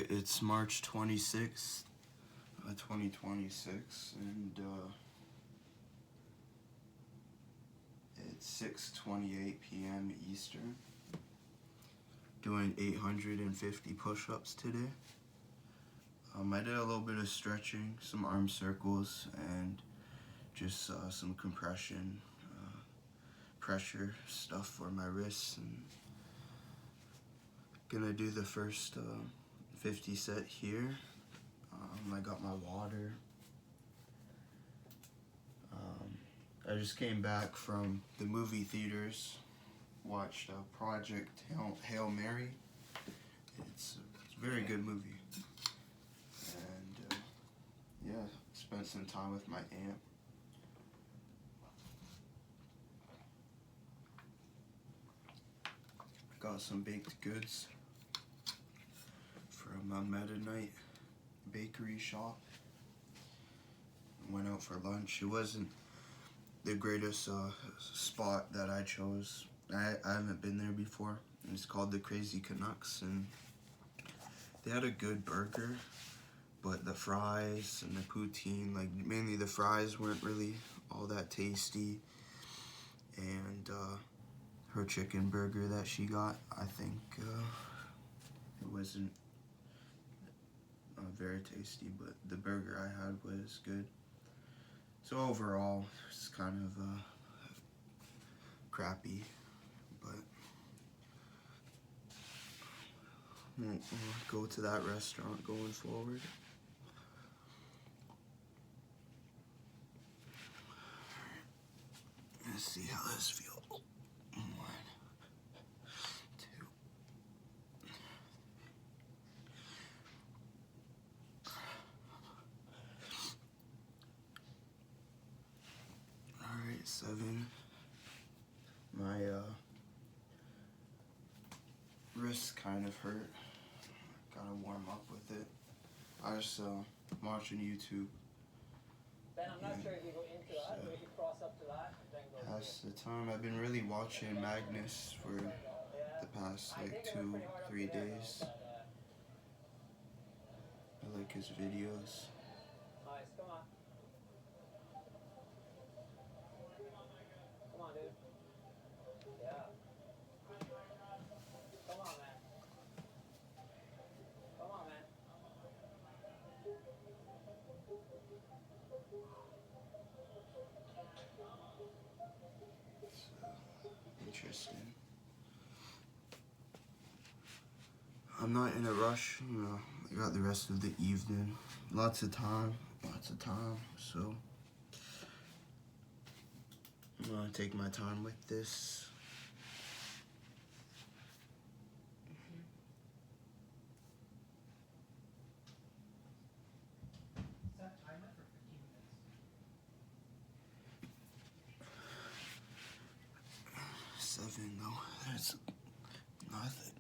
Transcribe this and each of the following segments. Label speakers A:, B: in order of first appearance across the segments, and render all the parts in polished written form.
A: Alright, it's March 26th, 2026, and it's 6:28 p.m. Eastern. Doing 850 push-ups today. I did a little bit of stretching, some arm circles, and just some compression, pressure stuff for my wrists. And gonna do the first 50 set here. I got my water. I just came back from the movie theaters, watched Project Hail Mary. It's a very good movie. And yeah, spent some time with my aunt. Got some baked goods from a Meta-Night bakery shop. Went out for lunch. It wasn't the greatest spot that I chose. I haven't been there before. It's called the Crazy Canucks, and they had a good burger, but the fries and the poutine, like mainly the fries, weren't really all that tasty. And her chicken burger that she got, I think it wasn't very tasty, but the burger I had was good. So overall, it's kind of crappy, but won't go to that restaurant going forward. Let's see how this feels. 1, 2. Alright, 7. My wrists kind of hurt. Gotta warm up with it. I just watching YouTube.
B: Ben, I'm not sure if you go into that or if you cross up to that and then go.
A: That's the time. I've been really watching Magnus for the past like 2-3 days. I like his videos.
B: Nice, come on. Come on, dude. Yeah. Come on, man. Come on, man.
A: Interesting. I'm not in a rush, you know. I got the rest of the evening. Lots of time, so I'm gonna take my time with this.
C: Set timer for 15 minutes.
A: 7 though, that's nothing.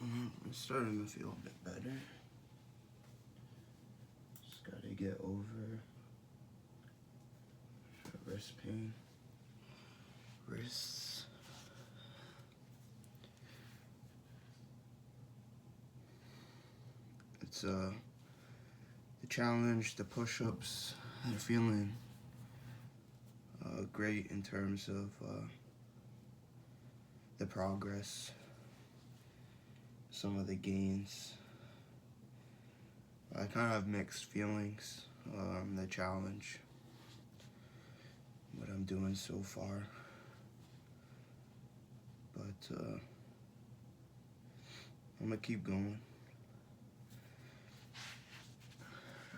A: I'm starting to feel a bit better. Just gotta get over wrist pain. Wrists. It's the challenge, the push-ups, I'm feeling great in terms of the progress, some of the gains. I kind of have mixed feelings, the challenge, what I'm doing so far, but I'm gonna keep going.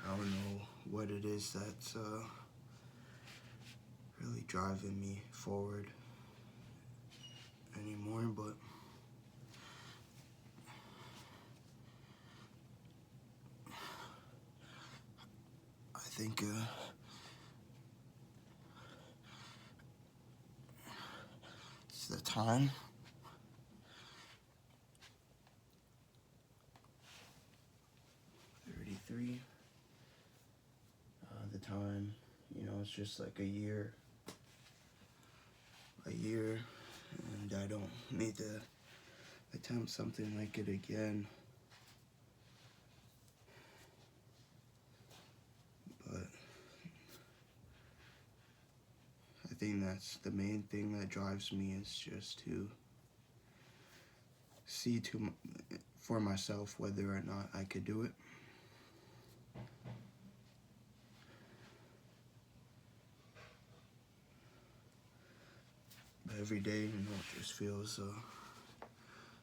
A: I don't know what it is that's really driving me forward anymore, but I think it's the time. 23. The time, you know, it's just like a year, and I don't need to attempt something like it again. But I think that's the main thing that drives me, is just to see for myself whether or not I could do it. But every day, you know, it just feels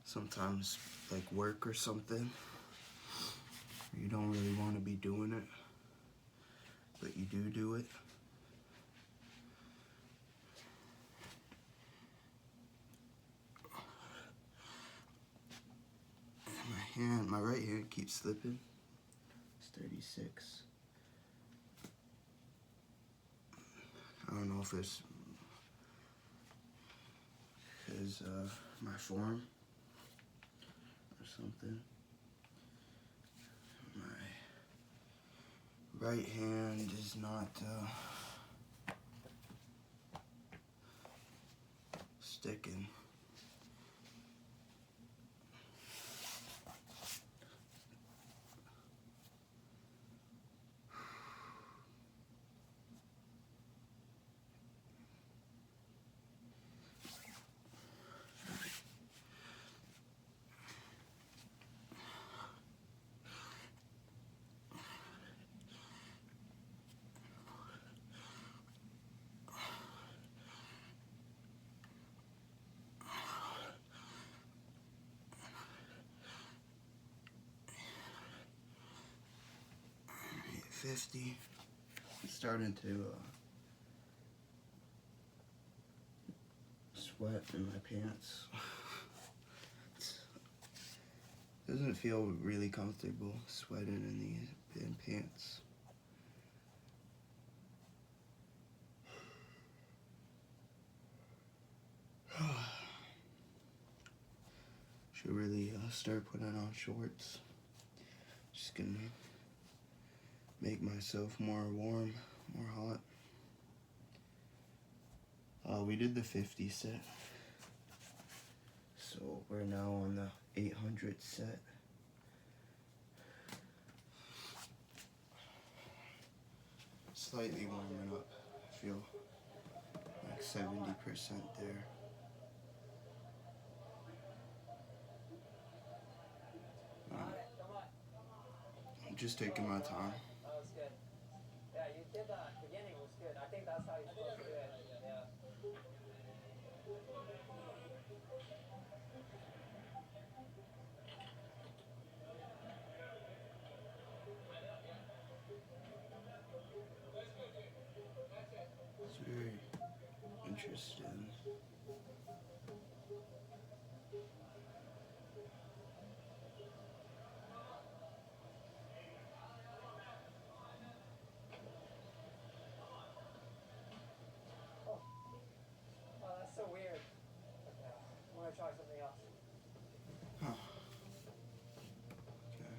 A: sometimes like work or something. You don't really want to be doing it, but you do it. And my right hand keeps slipping. It's 36. I don't know if it's because my form or something. My right hand is not sticking. Alright, 50. I'm starting to sweat in my pants. Doesn't feel really comfortable sweating in pants. Should really start putting on shorts. Just gonna make myself more warm, more hot. We did the 50 set. So we're now on the 800 set. Slightly warming up. I feel like 70% there. I'm just taking my time.
B: That was good. Yeah, you did that. Beginning was good. I think that's how you're supposed to do it. Yeah.
A: It's very interesting.
B: Oh, that's so weird. Okay. I'm gonna try something else.
A: Huh. Okay.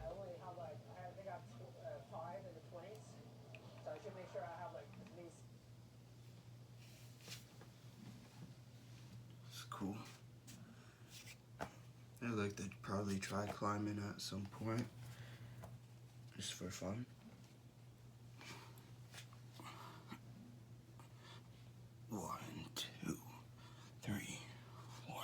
B: I only have like, I think I have 5 in the 20s. So I should make sure I have like at least.
A: It's cool. I'd like to probably try climbing at some point. Just for fun. One, two, three, four.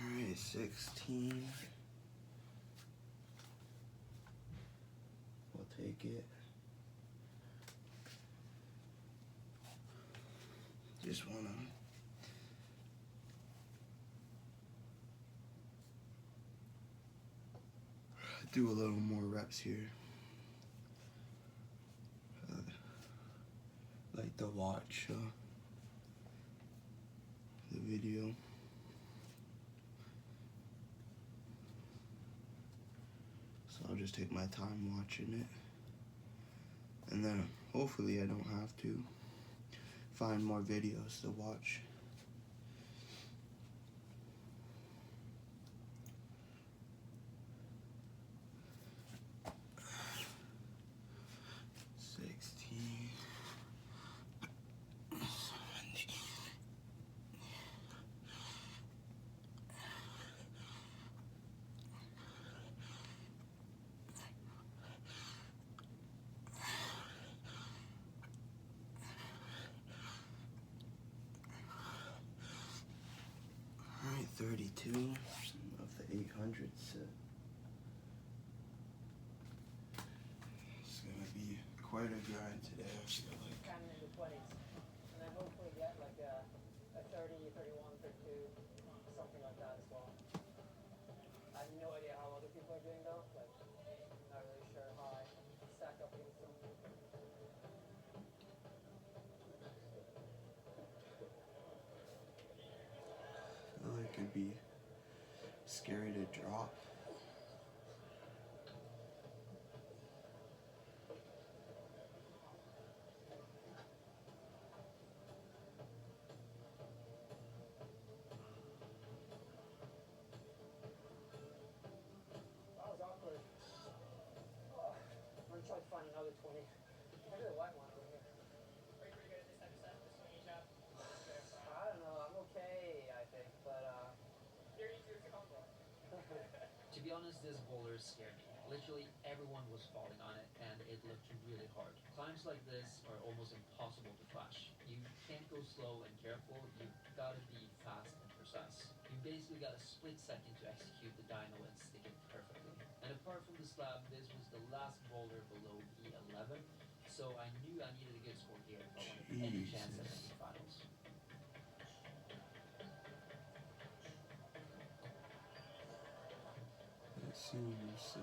A: Alright, 16. We'll take it. Just wanna do a little more reps here. Like to watch the video. So I'll just take my time watching it. And then hopefully I don't have to find more videos to watch. Alright, 32 of the 800 set. It's gonna be quite a grind today, I feel like.
B: 10 in the 20s. And then hopefully get like a 30, 31, 32, something like that as well. I have no idea how other people are doing though. Like, not really sure how I stack up against them.
A: I feel like it'd be scary to drop.
B: That was awkward. Oh, I'm gonna try to find another 20. Maybe the white one over here.
D: Are you pretty good at this type of stuff, the swinging jab?
B: I don't know, I'm okay, I think, but
D: You're easier to come from.
E: To be honest, this boulder scared me. Literally everyone was falling on it and it looked really hard. Climbs like this are almost impossible to flash. You can't go slow and careful, you've gotta be fast and precise. You basically got a split second to execute the dyno and stick it perfectly. And apart from the slab, this was the last boulder below E11, so I knew I needed a good score here if I wanted any chance at making finals.
A: It seems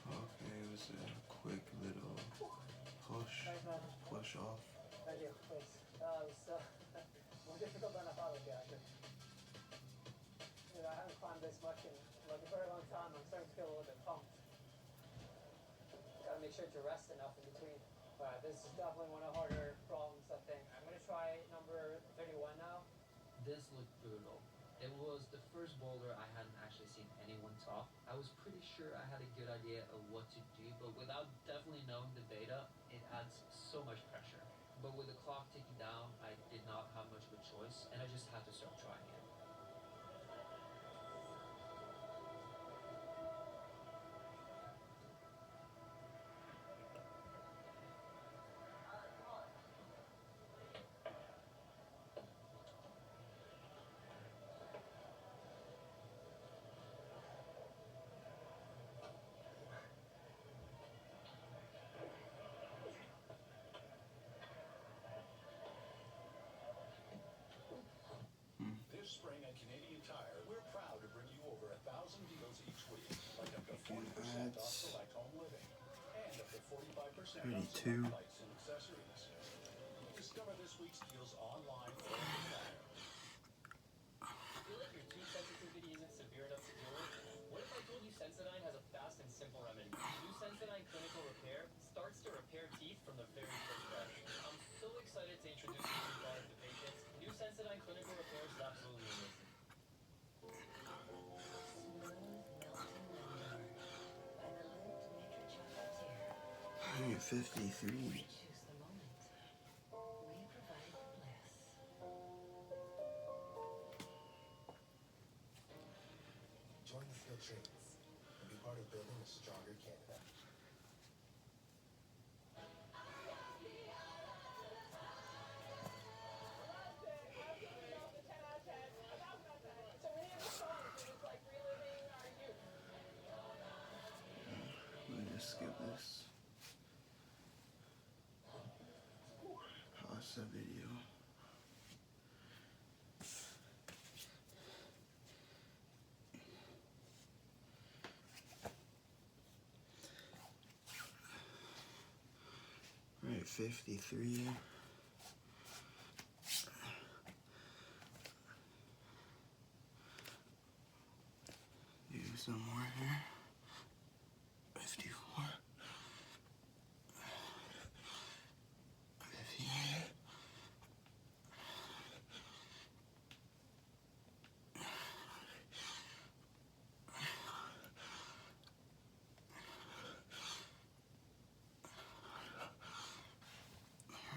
A: okay, it was a quick little push off.
B: thank you, please. That was more difficult than I thought it would be, actually. Dude, I haven't climbed this much in like a very long time. I'm starting to feel a little bit pumped. Gotta make sure to rest enough in between. Alright, this is definitely one of the harder problems, I think. I'm gonna try number 31 now.
E: This looked brutal. It was the first boulder I hadn't actually seen anyone top. I was pretty sure I had a good idea of what to do, but without definitely knowing the beta, it adds so much pressure. But with the clock ticking down, I did not have much of a choice, and I just had to start trying it.
F: This spring at Canadian Tire, we're proud to bring you over 1,000 deals each week, like up to 40% off select home living, and up to 45% off select
A: 32.
F: lights and accessories. Discover this week's deals online or on the Tire.
D: Feel like your tooth sensitivity isn't severe enough to deal with? What if I told you Sensodyne has a fast and simple remedy? New Sensodyne Clinical Repair starts to repair teeth from the very first breath. I'm so excited to introduce this new product to patients. New Sensodyne Clinical Repair is absolutely amazing.
A: 153.
F: Join the field trades and be part of building a stronger Canada.
A: Let me just skip this. Pause the video. Alright, 53. some more here. 54. 58.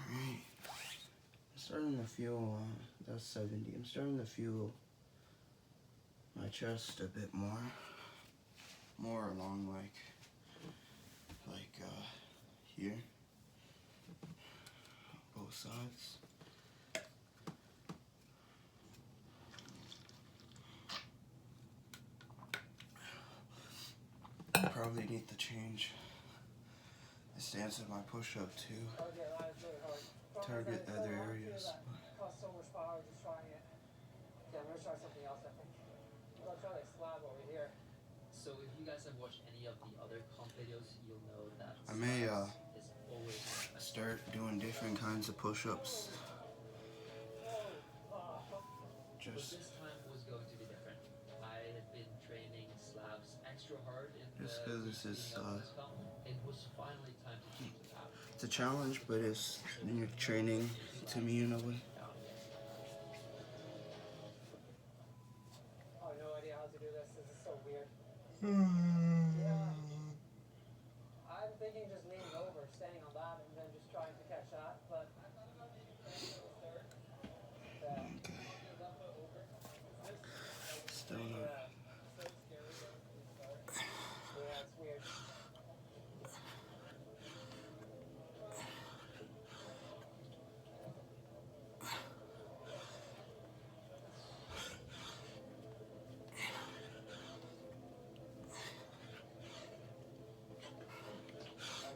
A: Alright. I'm starting to feel, that's 70. I'm starting to feel my chest a bit more. More along like here. Both sides. Probably need to change the stance of my push-up too.
B: Oh yeah, that is really hard.
A: Target
B: It's so
A: other
B: hard,
A: areas.
B: too, that costs so much power just trying it. Okay, I'm gonna try something else, I think. I'll try like slab over here.
E: So if you guys have watched any of the other comp videos, you'll know that
A: I may
E: slabs is always
A: start doing different kinds of push-ups.
E: But
A: Just
E: this time was going to be different. I had been training slabs extra hard in
A: Just
E: the
A: 'cause this
E: week
A: is,
E: leading up to this comp. It was finally time to change the pattern.
A: it's a challenge, but it's you're training to me in a way.
B: I have no idea how to do this. This is so weird. Yeah. I'm thinking just leaning over, standing on that, and then just trying to catch that, but
A: Still not.
B: yeah, it's weird.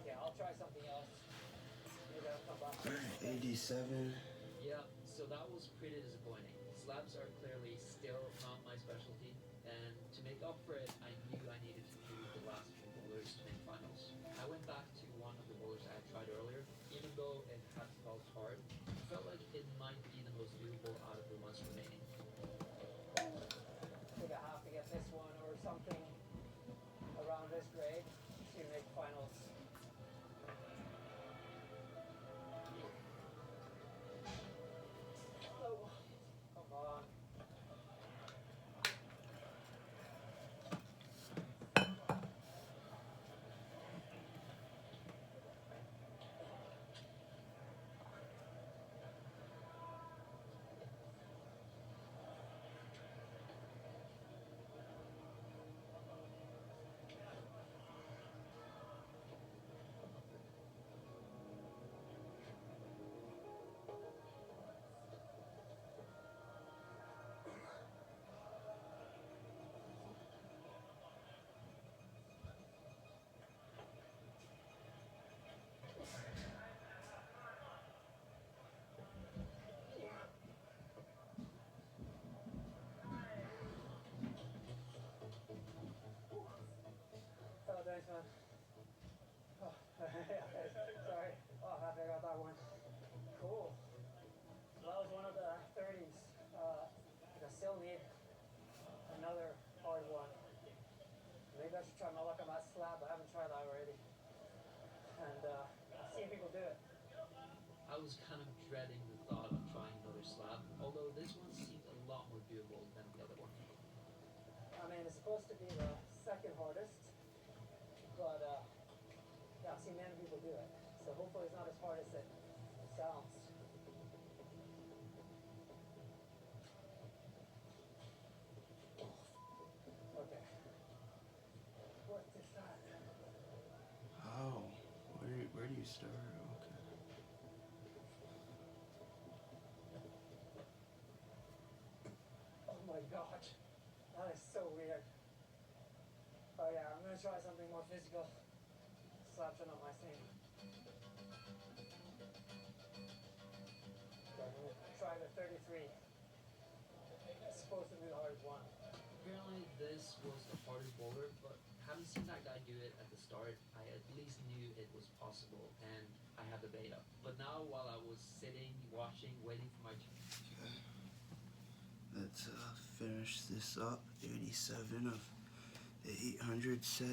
B: Okay, I'll try something else. Maybe I'll come back.
A: Alright, 87.
E: Yeah, so that was pretty disappointing. Slabs are clearly still not my specialty, and to make up for it, I knew I needed to do the last few boulders to make finals. I went back to one of the boulders I had tried earlier, even though it had felt hard. It felt like it might be the most doable out of the ones remaining.
B: I think I have to get this one or something around this grade to make finals. Oh, come on. Oh, thanks, man. Oh, sorry. Oh, happy I got that one. Cool. That was one of the 30s. I still need another hard one. Maybe I should try my luck on that slab. I haven't tried that already. And I've seen people do it.
E: I was kind of dreading the thought of trying another slab, although this one seemed a lot more doable than the other one.
B: I mean, it's supposed to be the second hardest, but yeah, I've seen many people do it. So hopefully it's not as hard as it sounds. Okay. What is that?
A: Oh, where do you start? Okay.
B: Oh my gosh. That is so weird. Oh yeah, I'm gonna try something more physical. Slaps are not my thing. Okay, I'm gonna try the 33. It's supposed to be the hardest one.
E: Apparently this was the hardest boulder, but having seen that guy do it at the start, I at least knew it was possible, and I had the beta. But now while I was sitting, watching, waiting for my turn,
A: Let's finish this up. 87 of the 800 set.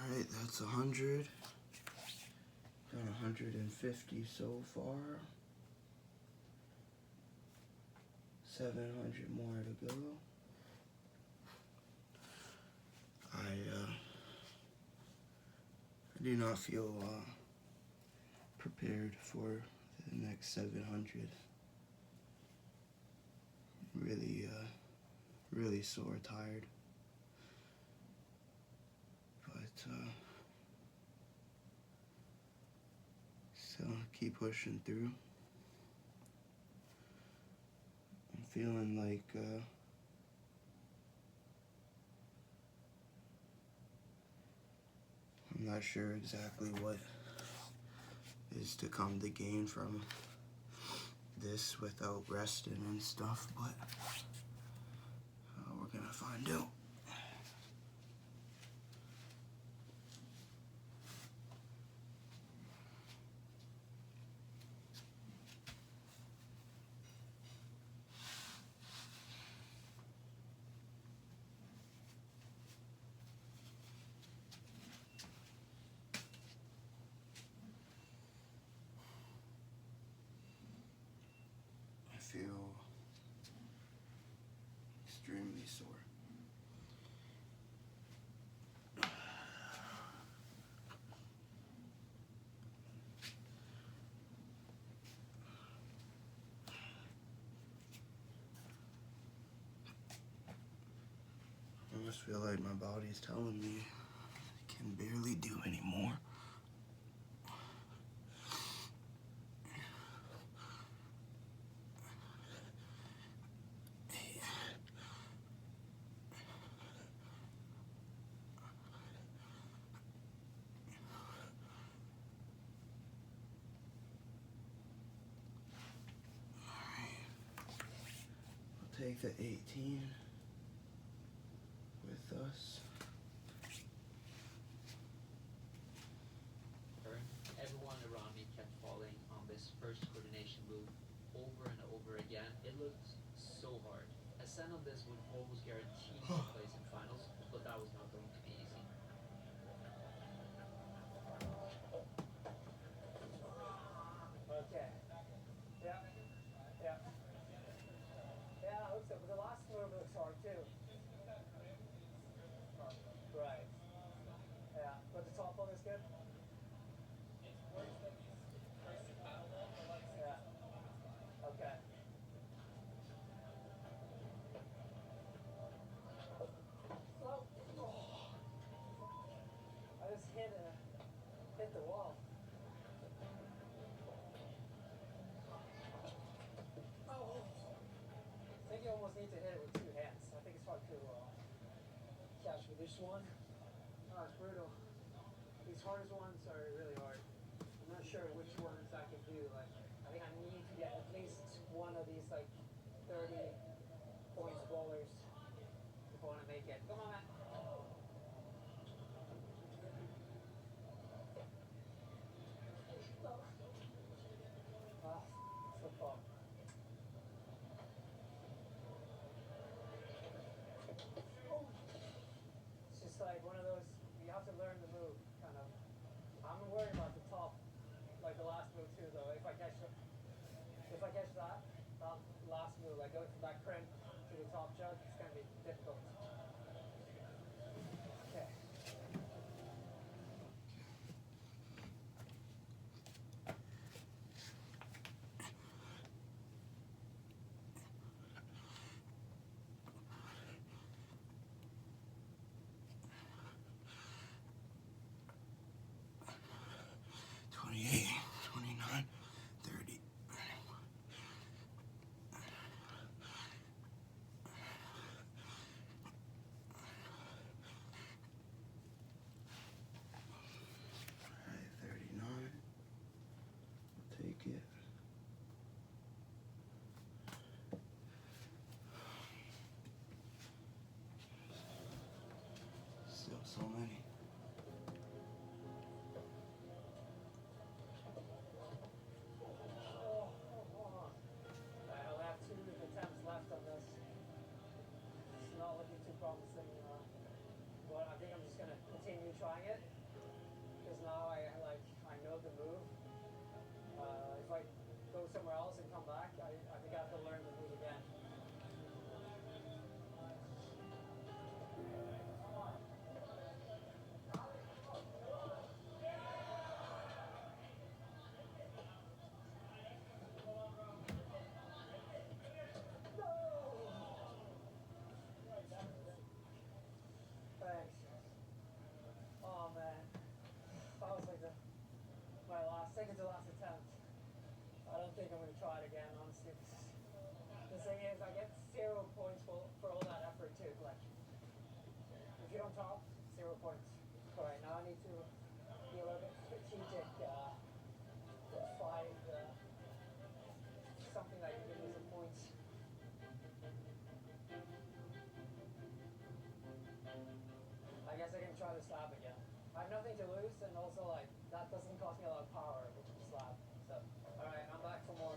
A: Alright, that's 100. Done 150 so far. 700 more to go. I do not feel prepared for the next 700. Really sore, tired. But so keep pushing through. I'm feeling like I'm not sure exactly what is to come to gain from this without resting and stuff, but we're gonna find out. I feel extremely sore. I almost feel like my body's telling me I can barely do anymore. I'll take the 18 with us.
E: Everyone around me kept falling on this first coordination move over and over again. It looked so hard. Ascent on this would almost guarantee a place in finals, but that was not going to be easy.
B: Okay. Yeah. Yeah. Yeah, I hope so. But the last move looks hard too. Right. Yeah. But the top one is good? Yeah. Okay. I just hit the wall. I think you almost need to hit it with two hands. I think it's hard to catch with this one. Oh, it's brutal. These hardest ones are really hard. I'm not sure which ones I can do. Like, I think I need to get at least one of these like 30 points bowlers if I want to make it. Come on, man. Ah, so far. It's just like one of those, you have to learn the move, kind of. I'm worried about the top, like the last move too, though. If I catch that last move, like going from that crimp to the top jug, it's gonna be difficult. Okay. promising, but I think I'm just gonna continue trying it because now I know the move. If I go somewhere else and come back, I think I have to learn the move again. Thanks. Oh man, that was like my second to last attempt. I don't think I'm gonna try it again, honestly. The thing is, I get 0 points for all that effort too. Like, if you don't top, 0 points. All right, now I need to be a little bit strategic. Find something that can give me some points. I guess I can try the slab again. I have nothing to lose, and also like that doesn't cost me a lot of power, which is slab. So, all right, I'm back for more.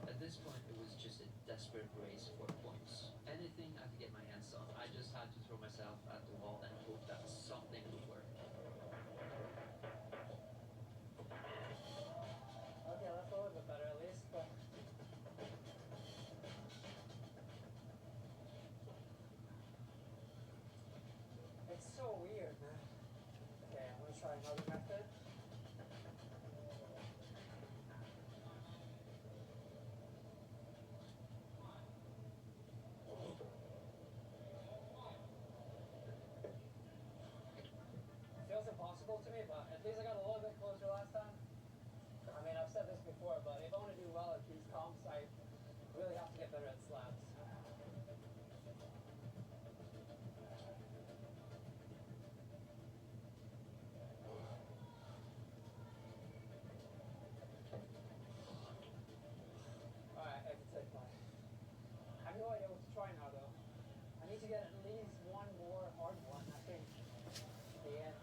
E: At this point, it was just a desperate race for points. Anything I could get my hands on, I just had to throw myself at the wall and hope that something would work.
B: Okay, that's a little bit better at least, but it's so weird, man. Okay, I'm gonna try another method. Feels impossible to me, but at least I got a little bit closer last time. I mean, I've said this before, but if I want to do well at these comps, I really have to get better at slabs. Alright, I can take my... I have no idea what to try now, though. I need to get at least one more hard one, I think. Yeah.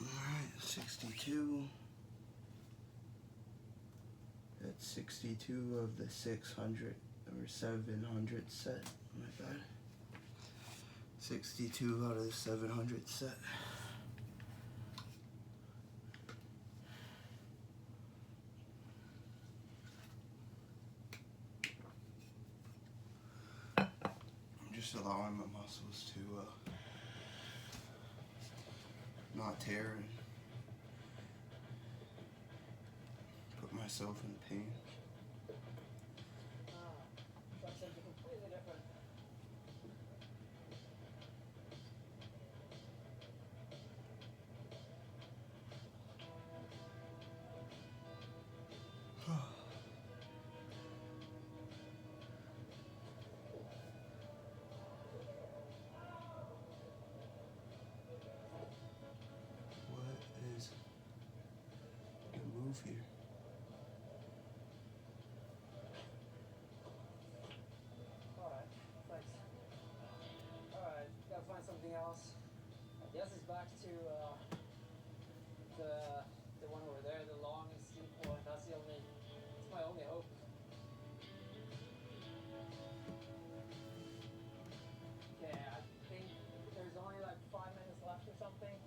A: Alright, 62. That's 62 of the 600 or 700 set. My bad. 62 out of the 700 set. I'm just allowing my muscles to not tear and put myself in pain.
B: Try something completely different.
A: What is the move here?
B: Alright, thanks. Alright, gotta find something else. I guess it's back to the one over there, the long and steep one. That's my only hope. Okay, I think there's only like 5 minutes left or something.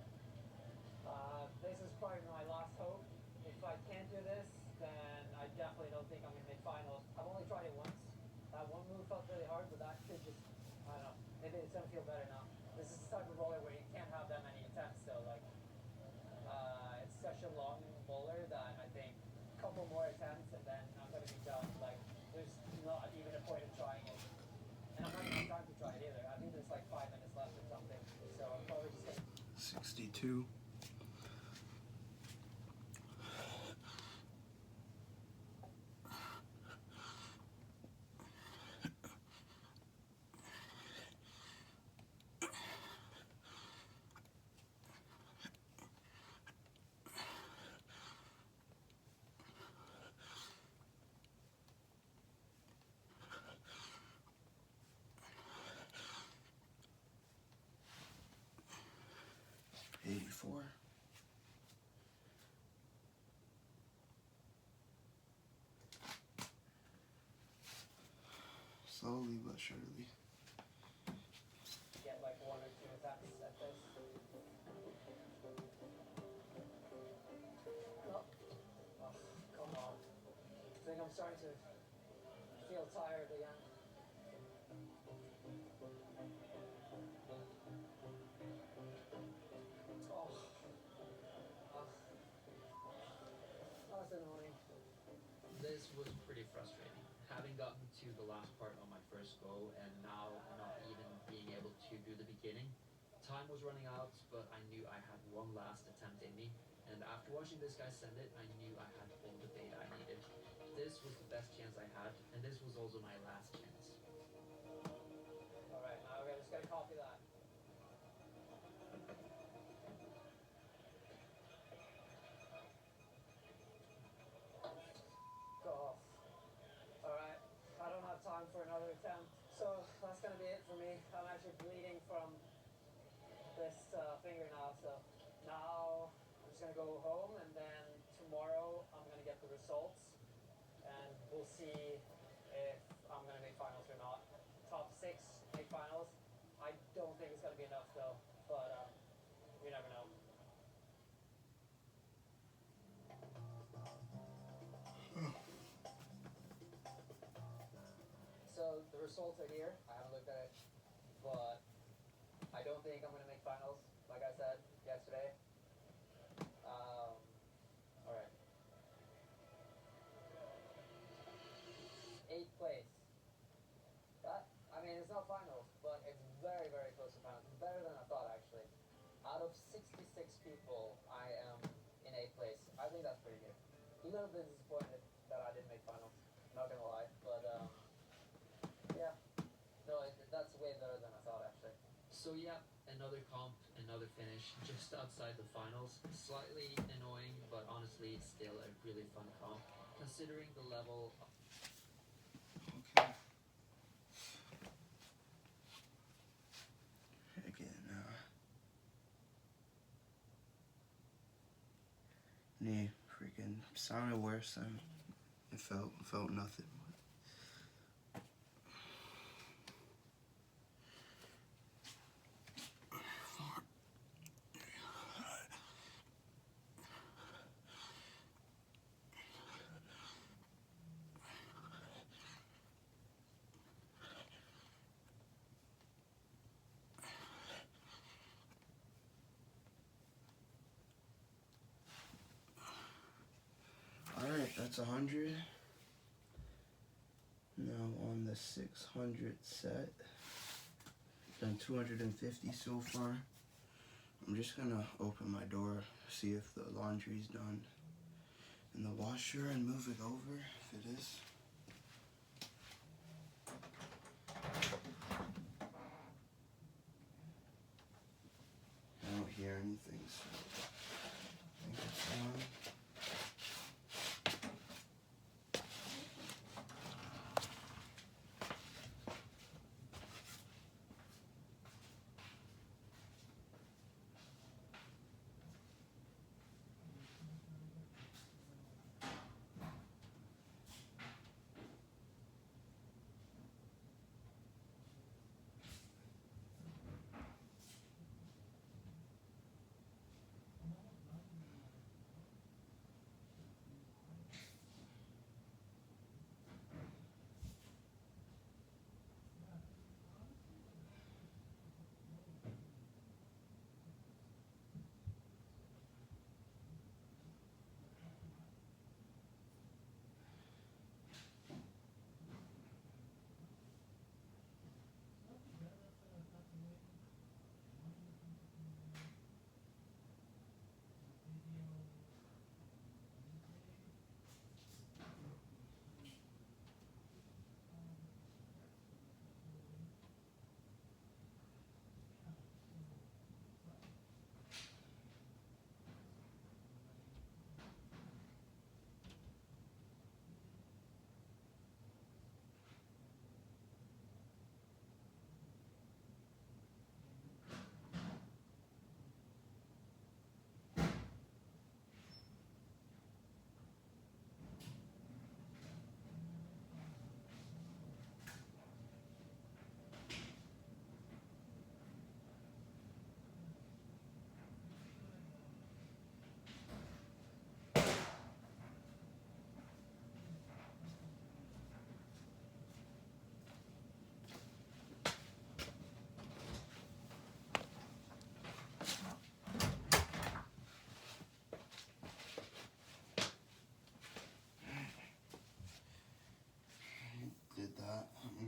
B: This is probably my last hope. If I can't do this, then I definitely don't think I'm gonna make finals. I've only tried it once. That one move felt really hard, but that could just, I don't know, maybe it's gonna feel better now. This is the type of roller where you can't have that many attempts, so like, it's such a long bowler that I think a couple more attempts and then I'm gonna be done. Like, there's not even a point in trying it. And I'm not gonna have time to try it either. I think there's like 5 minutes left or something, so I'm probably just gonna...
A: 62. slowly but surely.
B: Get like 1 or 2 attacks at this. No. Oh, come on. I think I'm starting to feel tired again. Oh. That's annoying.
E: This was pretty frustrating. Having gotten to the last part on my first go and now not even being able to do the beginning. Time was running out, but I knew I had one last attempt in me. And after watching this guy send it, I knew I had all the data I needed. This was the best chance I had, and this was also my last chance.
B: Alright, now I just gotta copy that. Go off. Alright, I don't have time for another attempt. So that's gonna be it for me. I'm actually bleeding from this finger now, so now I'm just gonna go home and then tomorrow I'm gonna get the results and we'll see if I'm gonna make finals or not. Top 6 make finals. I don't think it's gonna be enough though, but you never know. So the results are here. I haven't looked at it, but I don't think I'm gonna make finals, like I said yesterday. Alright. 8th place. That, I mean, it's not finals, but it's very, very close to finals. It's better than I thought, actually. Out of 66 people, I am in 8th place. I think that's pretty good. A little bit disappointed that I didn't make finals. Not gonna lie, but yeah. No, that's way better than I thought, actually.
E: So yeah, another comp, another finish, just outside the finals. Slightly annoying, but honestly still a really fun comp, considering the level of
A: Okay. Again, knee freaking sounded worse than it felt nothing. Alright, that's 100. Now on the 600 set. Done 250 so far. I'm just gonna open my door, see if the laundry's done in the washer and move it over if it is. I don't hear anything, so I think it's on.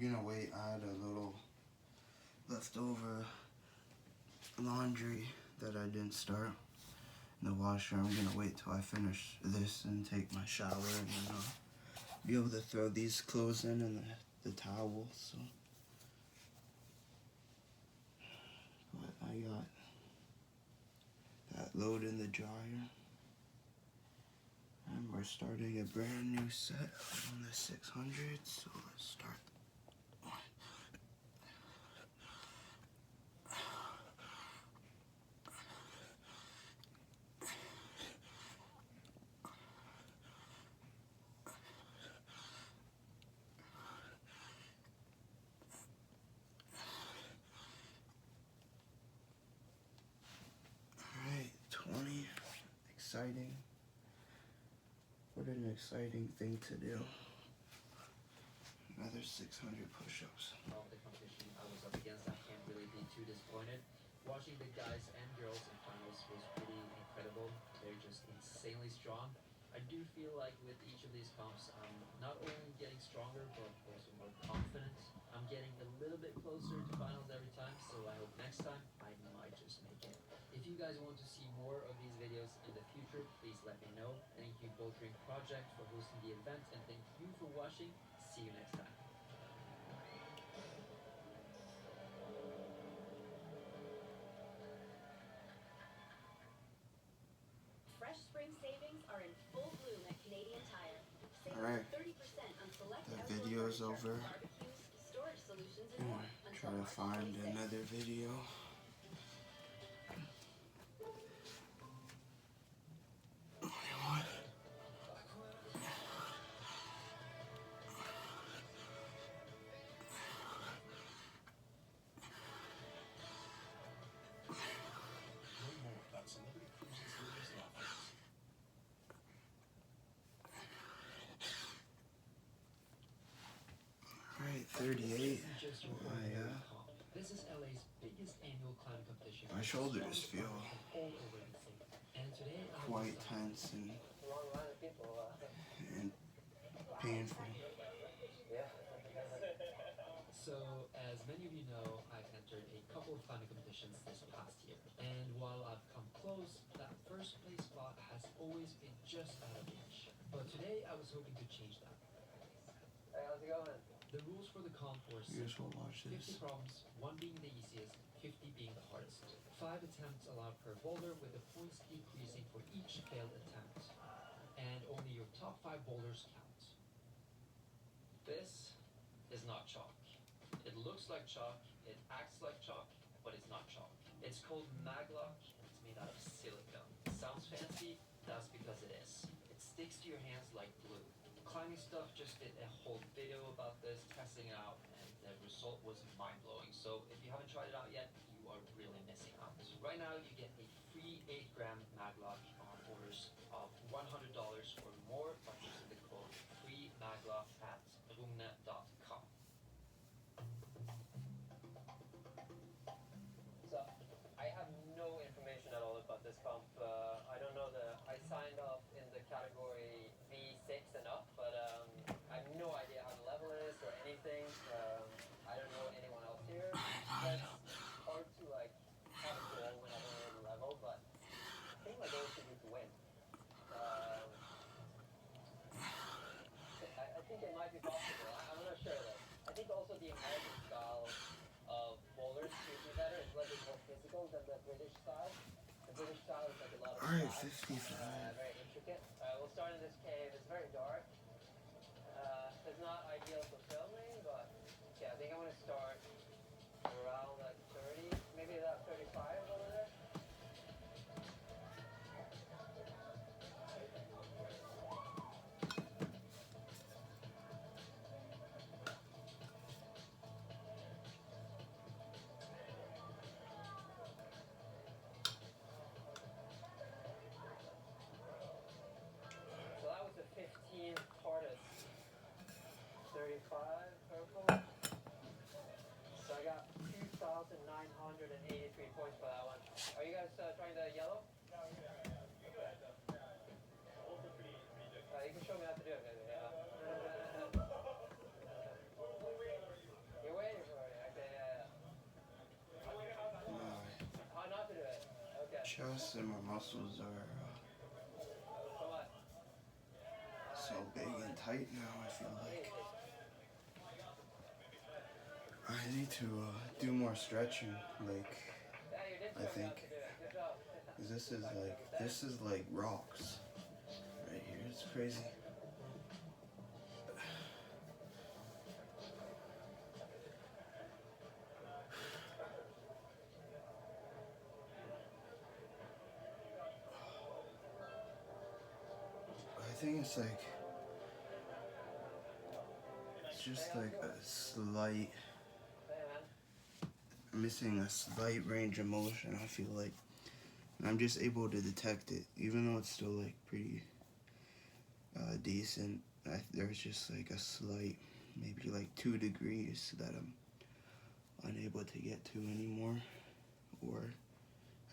A: gonna wait. I had a little leftover laundry that I didn't start in the washer. I'm gonna wait till I finish this and take my shower, and then I'll be able to throw these clothes in and the towel. So, but I got that load in the dryer, and we're starting a brand new set on the 600. So let's start. Alright, 20. Exciting. What an exciting thing to do. Another 600 push-ups.
E: Of the competition I was up against, I can't really be too disappointed. Watching the guys and girls in finals was pretty incredible. They're just insanely strong. I do feel like with each of these comps, I'm not only getting stronger, but also more confident. I'm getting a little bit closer to finals every time, so I hope next time I might just make it. If you guys want to see more of these videos in the future, please let me know. Thank you Bouldering Project for hosting the event, and thank you for watching. See you next time.
G: Fresh spring savings are in full bloom at Canadian Tire. Save
A: Alright.
G: 30% on select
A: The
G: outdoor
A: video is
G: furniture,
A: over.
G: barbecues, storage solutions, and
A: I'm
G: more
A: gonna
G: until
A: try to
G: March
A: find
G: 26th.
A: another video.
F: Learn more about Celebrity Cruises' latest offerings.
A: Alright, 38.
E: Just your
A: My,
E: ordinary comp. This is LA's biggest annual climbing competition.
A: my shoulders feel
E: all over the city. And today I
A: quite
E: was
A: tense and
B: Long line of people.
A: painful.
B: Yeah.
E: So, as many of you know, I've entered a couple of climbing competitions this past year. And while I've come close, that first place spot has always been just out of reach. But today I was hoping to change that.
B: Hey, how's it going?
E: The rules for the comp were
A: You guys
E: simple.
A: will watch
E: 50
A: this.
E: problems, 1 being the easiest, 50 being the hardest. 5 attempts allowed per boulder, with the points decreasing for each failed attempt. And only your top 5 boulders count. This is not chalk. It looks like chalk, it acts like chalk, but it's not chalk. It's called maglock, and it's made out of silicone. Sounds fancy? That's because it is. It sticks to your hands like glue. Climbing Stuff just did a whole video about this, testing it out, and the result was mind-blowing. So if you haven't tried it out yet, you are really missing out. Right now, you get a free 8-gram maglock on orders of $100 or more by using the code FREEMAGLOCK at rune.com.
B: So, I have no information at all about this comp. I don't know I signed up in the category V6 and up, but I have no idea how the level is or anything. I don't know anyone else here. That's hard to like have a goal when I don't know the level, but I think my goal should be to win. I think it might be possible. I'm not sure though. I think also the American style of boulders suit me better. It's a little bit more physical than the British style. The British style is like a lot of
A: Alright,
B: slabs,
A: 55.
B: very intricate. We'll start in this cave. It's very dark. It's not ideal for filming, but yeah, I think I'm gonna start around like 30, maybe about 35 over there. So that was the 15th hardest. 35 purple. So I got 2,983 points for that one. Are you guys trying the yellow? You can show me how to do it maybe. Yeah.
A: mass and my muscles are so big and tight now. I feel like I need to do more stretching. Like, I think 'cause this is like rocks right here. It's crazy. I think it's just like a slight, missing a slight range of motion. I feel like, and I'm just able to detect it, even though it's still like pretty decent. There's just like a slight, maybe like 2 degrees that I'm unable to get to anymore, or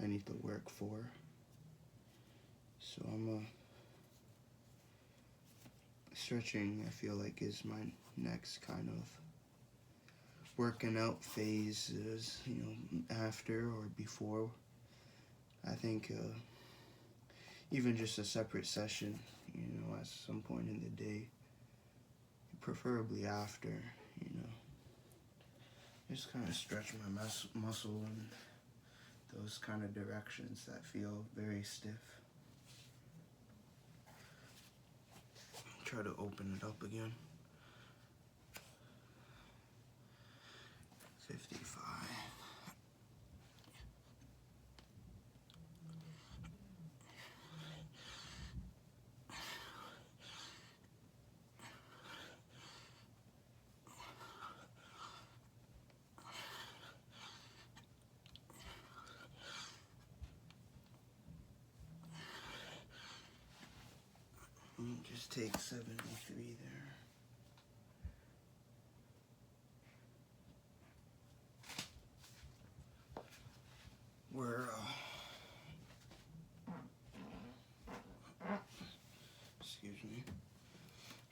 A: I need to work for. So I'm stretching, I feel like, is my next kind of working out phases, you know, after or before. I think even just a separate session, you know, at some point in the day, preferably after, you know, just kind of stretch my muscle in those kind of directions that feel very stiff. Try to open it up again. 55. Just take 73 there. We're excuse me,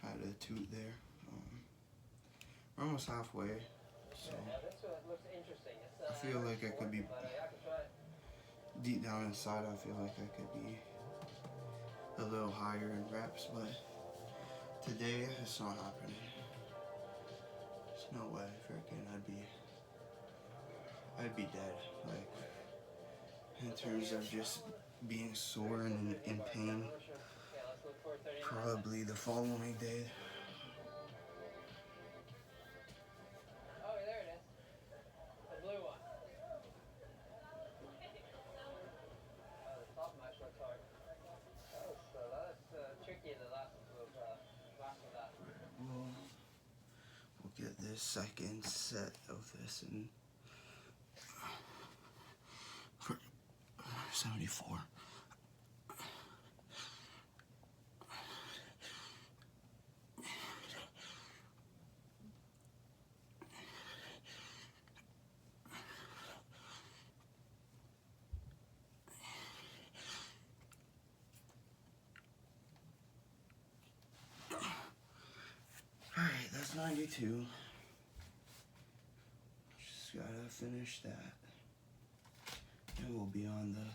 A: had a toot there. We're almost halfway, so I feel like I could be deep down inside. I feel like I could be a little higher in reps, but today it's not happening. There's no way, freaking, I'd be dead. Like, in terms of just being sore and in pain, probably the following day.
B: Oh, there it is. The blue one. Oh, the top match looks hard. That's tricky, the last of that.
A: We'll get this second set of this in 74. Alright, that's 92. Just gotta finish that. And we'll be on the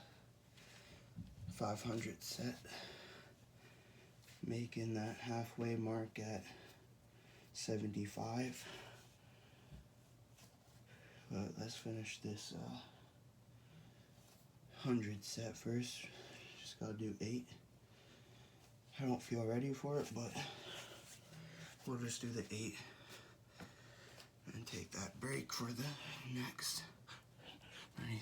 A: 500 set. Making that halfway mark at 75. But let's finish this 100 set first. Just gotta do 8. I don't feel ready for it, but we'll just do the 8 and take that break for the next 93.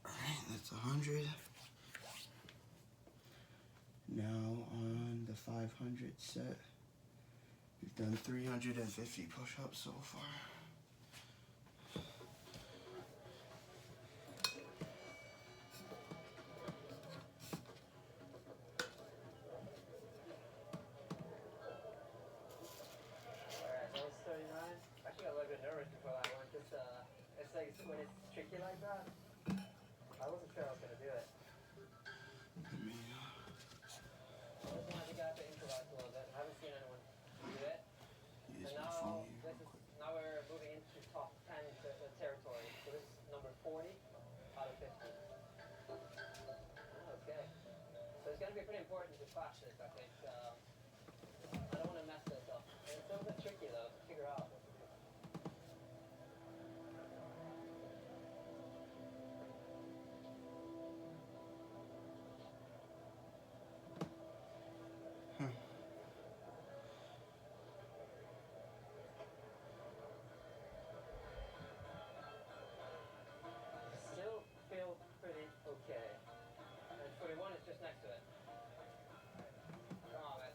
A: Alright, that's 100. Now on the 500 set, we've done 350 push-ups so far.
B: When it's tricky like that, I wasn't sure I was going to do it. I just wanted to get out the improvise a little bit. I haven't seen anyone do it. pretty important to flash this, I think. I don't want to mess this up. It's a little bit tricky though to figure out what to do. Still feel pretty okay. And 41 is just next to it. Come on, man.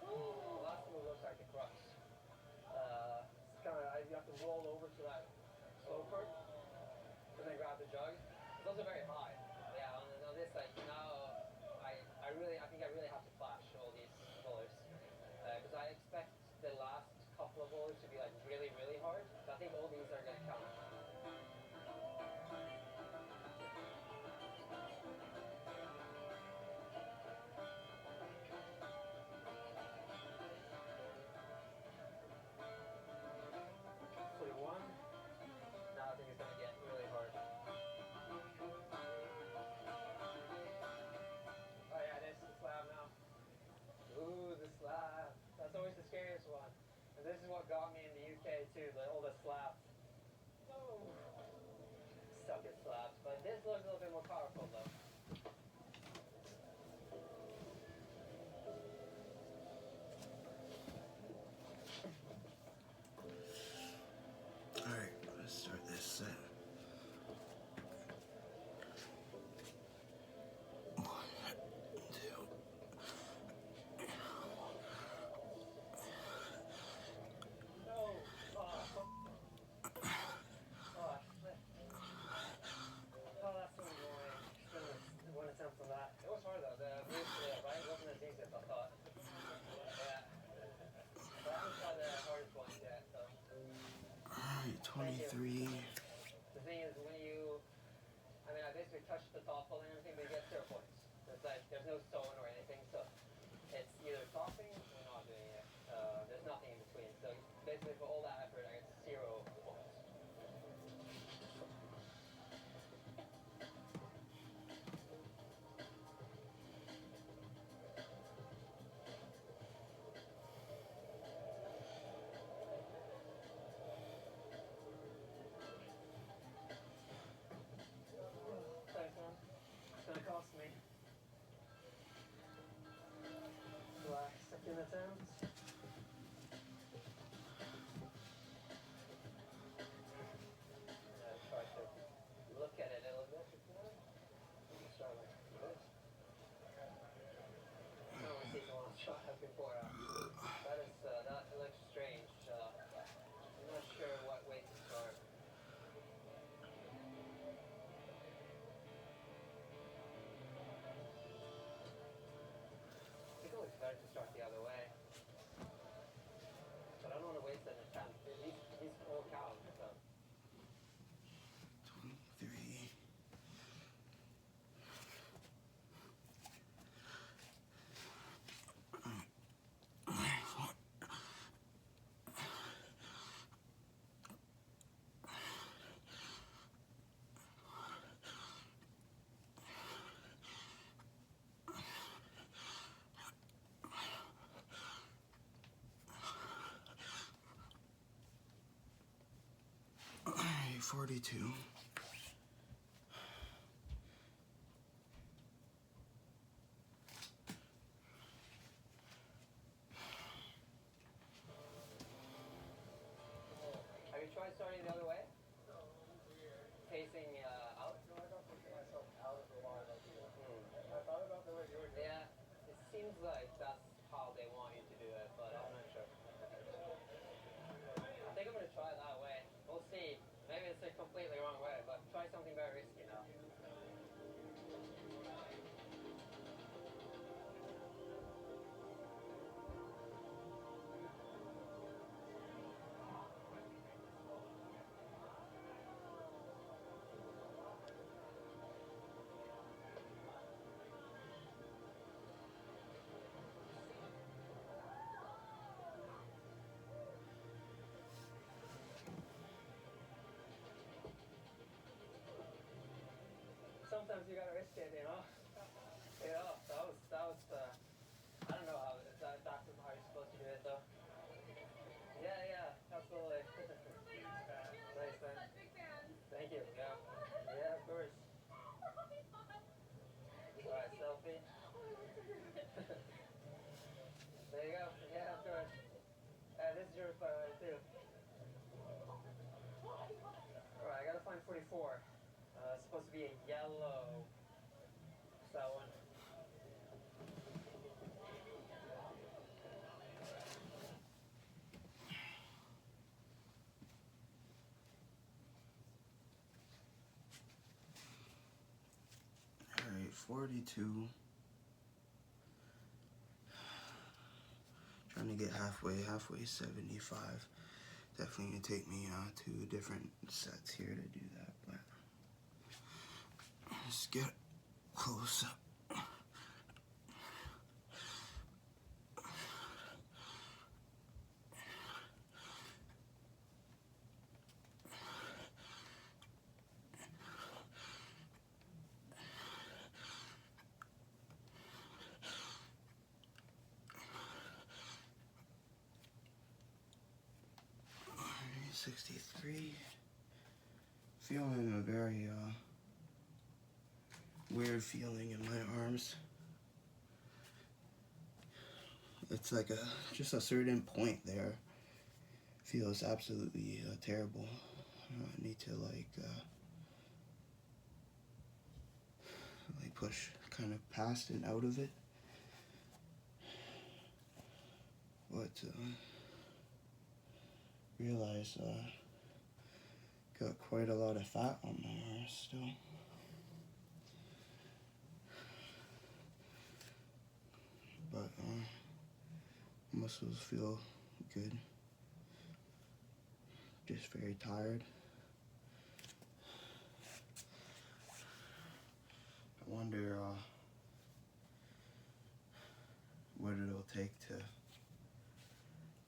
B: The last move looks like the crux. It's kind of, you have to roll over to that sloper and then grab the jug. It's also very high. Yeah, on this, like, now, I think I really have to flash all these bowlers. Because I expect the last couple of bowlers to be, like, really, really hard. So I think all these are going to count. Now I think it's gonna get really hard. Oh yeah, this is the slab now. Ooh, the slab. That's always the scariest one. And this is what got me in the UK too, all the slabs. Oh. Suck at slabs. But this looks a little bit more powerful though.
A: Alright, let's start this set. 1, 2.
B: No! Oh, shit. Oh, that's so annoying. Just one attempt on that. It was hard though. The move to the right wasn't as easy as I thought. Yeah. But I haven't tried the hardest ones yet, so.
A: Alright, 23.
B: The thing is, when you, I mean, I basically touched the top hole and everything, but you get 0 points. It's like, there's no stone or anything, so it's either topping or not doing it. There's nothing in between. So basically, for all that effort, I get 0 points. Thanks, man. It's gonna cost me. Second attempt. Try to look at it a little bit before. Start like this. I want to see the one shot before. That looks strange. I'm not sure what way to start. I think it looks better to start the other way. But I don't want to waste an attempt. These all count, so.
A: 23. Alright, 42.
B: Have you tried starting the other way? Facing out?
H: No, I don't push myself out of the line like you. I thought about the way you were doing.
B: Yeah, it seems like that's how they want you to do it, but I'm not sure. I think I'm gonna try it that way. We'll see. Maybe it's a completely wrong way, but try something very risky now. Sometimes you gotta risk it, you know? Yeah, so There you go. Yeah, that's good. This is your too. Alright, I gotta find 44. It's supposed to be a yellow. It's that one.
A: Alright, 42. Trying to get halfway 75. Definitely gonna take me 2 different sets here to do that, but let's get close up. Alright, 63. Feeling a very weird feeling in my arms. It's like just a certain point there feels absolutely terrible. I need to like push kind of past and out of it. But realize got quite a lot of fat on my arms still. But muscles feel good. Just very tired. I wonder what it'll take to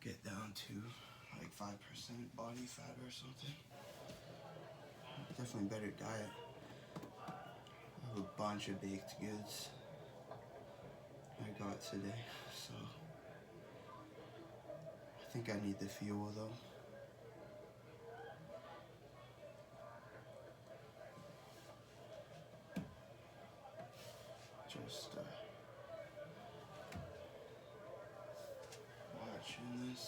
A: get down to like 5% body fat or something. Definitely better diet. I have a bunch of baked goods I got today, so I think I need the fuel though. Just watching this.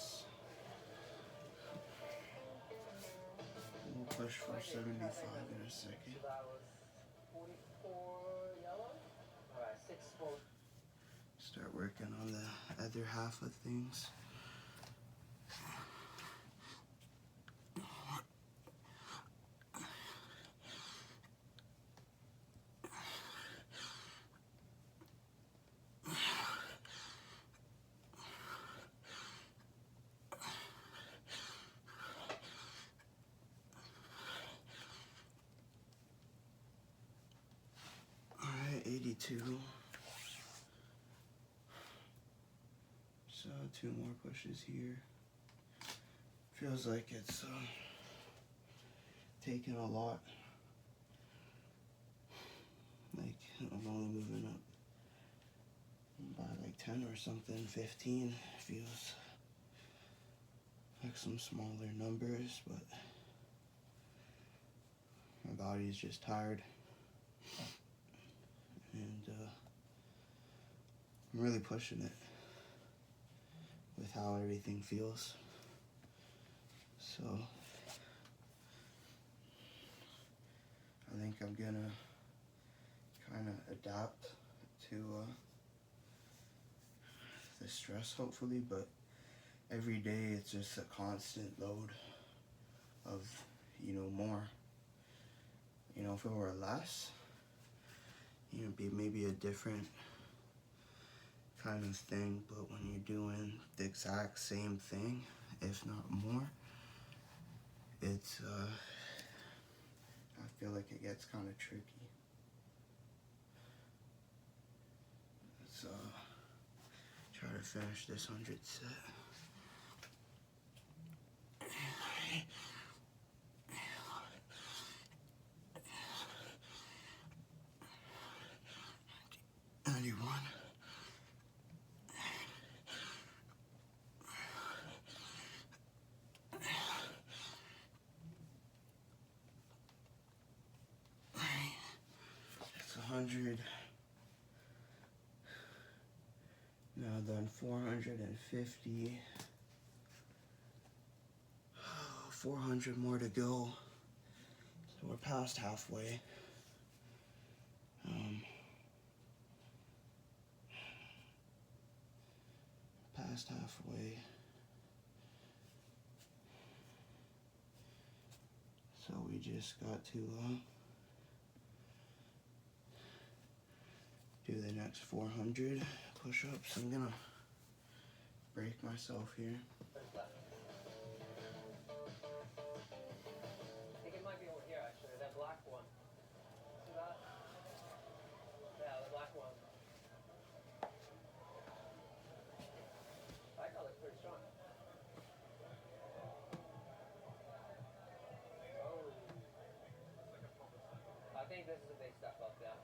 A: We'll push for 75 in a second.
B: So that was 44 yellow? Alright, 6 full.
A: Start working on the other half of things. Alright, 82. So 2 more pushes here. Feels like it's taking a lot. Like I'm only moving up by like 10 or something. 15 feels like some smaller numbers, but my body's just tired. And I'm really pushing it with how everything feels. So I think I'm gonna kind of adapt to the stress hopefully, but every day it's just a constant load of, you know, more. You know, if it were less, you know, be maybe a different kind of thing, but when you're doing the exact same thing, if not more, it's I feel like it gets kind of tricky. Let's try to finish this 100 set. It's 100. Then 450. 400 more to go. So we're past halfway. Past halfway. So we just got to do the next 400 push-ups. I'm gonna break myself here.
B: There's left. I think it might be over here actually, that black one. See that? Yeah, the black one. That guy looks pretty strong. Oh. I think this is a big step up, yeah.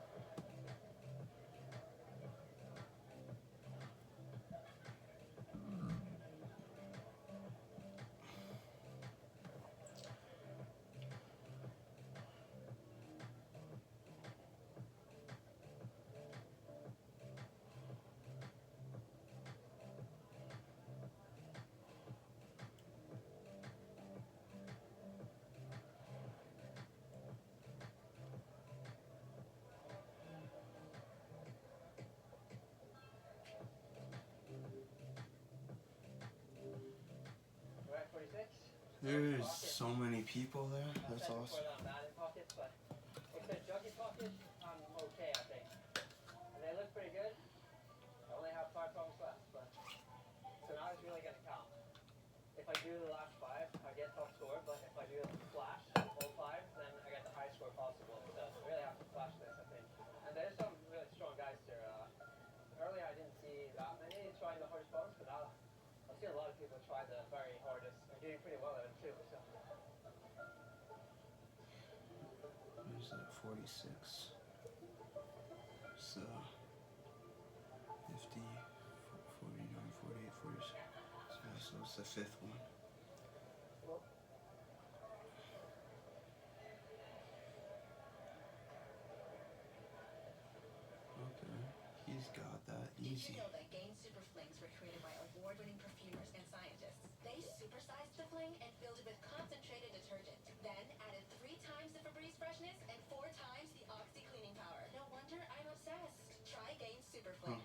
B: We're at 46.
A: There's so many people there. That's
B: I said
A: awesome.
B: before that I'm bad in pockets, but if they're juggy pockets, I'm okay, I think. And they look pretty good. I only have 5 problems left, but so now it's really gonna count. If I do the last 5, I get top score, but if I do the flash, all 5, then I get the highest score possible. So I really have to flash this, I think. And there's some really strong guys there. Earlier I didn't see that many trying the hardest problems, but now I've seen a lot of people try the very hardest. They're doing pretty well at it too. So.
A: There's that 46. So 50, 49, 48, 46. So it's the 5th one. Okay, he's got that
G: Did
A: easy.
G: you know that Gain Super Flings were created by award-winning perfumers and scientists? They supersized the fling and filled it with concentrated detergent. Then added 3 times the Febreze freshness and 4 times the Oxy cleaning power. No wonder I'm obsessed. Try Gain Super Flings.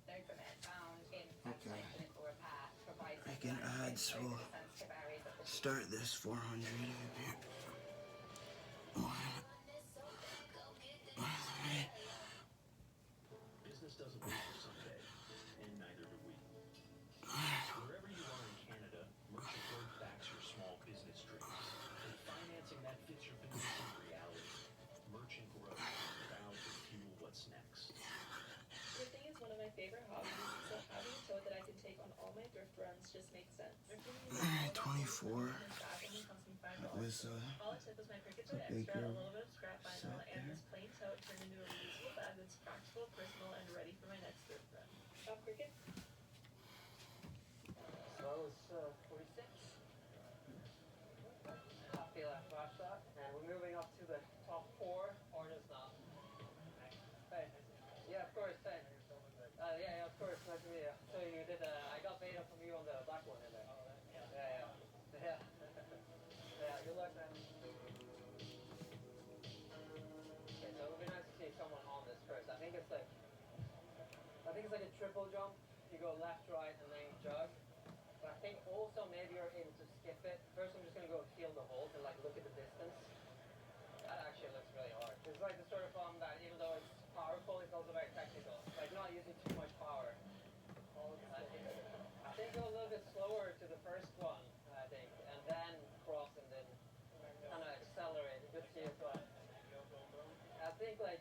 I: Dopamine found in
A: Okay.
I: clinical repair provides
A: I can add, so we'll
I: sensitive areas of the
A: start this 400 here.
F: Business doesn't wait for someday, and neither do we. Wherever you are in Canada, Merchant Growth backs your small business dreams. And financing that fits your business's reality. Merchant Growth, proud to fuel what's next.
J: Thrifting is one of my favorite hobbies, so having a tote that I can take on all my thrift runs just makes sense.
A: 24. That was
J: All it took was my Cricut
A: a
J: tote
A: big
J: extra, a little bit of scrap
A: set
J: vinyl, and
A: there.
J: this plain tote turned into a reusable bag that's practical, personal, and ready for my next thrift run. Shop Cricut.
B: So that was 46. Happy that flash shot. And we're moving up to the top 4 orders now. Hey. Yeah, of course. Hey. Yeah, of course. Nice to meet you. So you did, I got beta from you on the black one in there. Oh, yeah. Yeah. Yeah, good luck, man. Okay, so it would be nice to see someone on this first. I think it's like a triple jump. You go left, right, and then you jog. But I think also maybe you're able to skip it. First, I'm just gonna go feel the hold and like look at the distance. That actually looks really hard. It's like the sort of problem that even though it's powerful, it's also very technical. Like not using too much power. I think go a little bit slower to the first one, I think, and then cross and then kind of accelerate. Good to see as well. I think like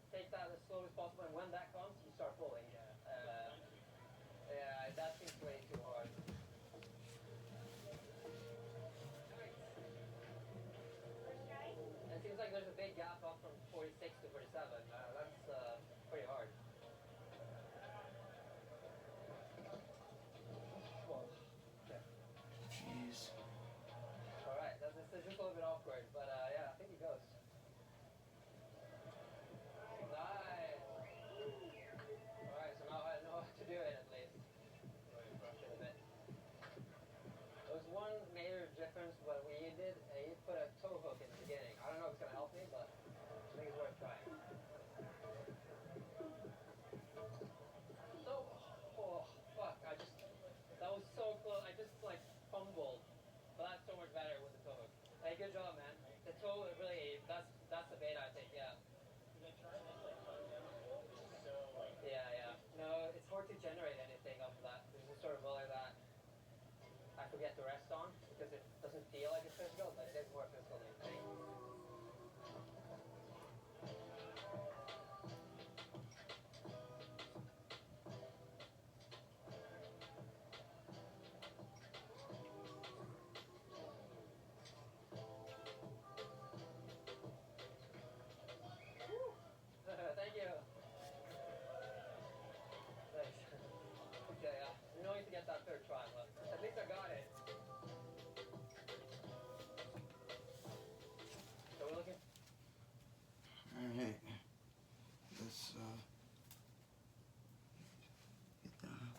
B: take that as slow as possible, and when that comes, you start pulling. Yeah, that seems way too hard. It seems like there's a big gap up from 46 to 47. That's pretty hard. Whoa. Okay.
A: Jeez.
B: Alright, that's just a little bit awkward, but yeah, I think he goes. Nice. Alright, so now I know how to do it. physical, but it is more physical than you think. Thank you. Thanks. Okay, annoying to get that third try, but at least I got it. So we're looking.
A: Alright. Let's get down.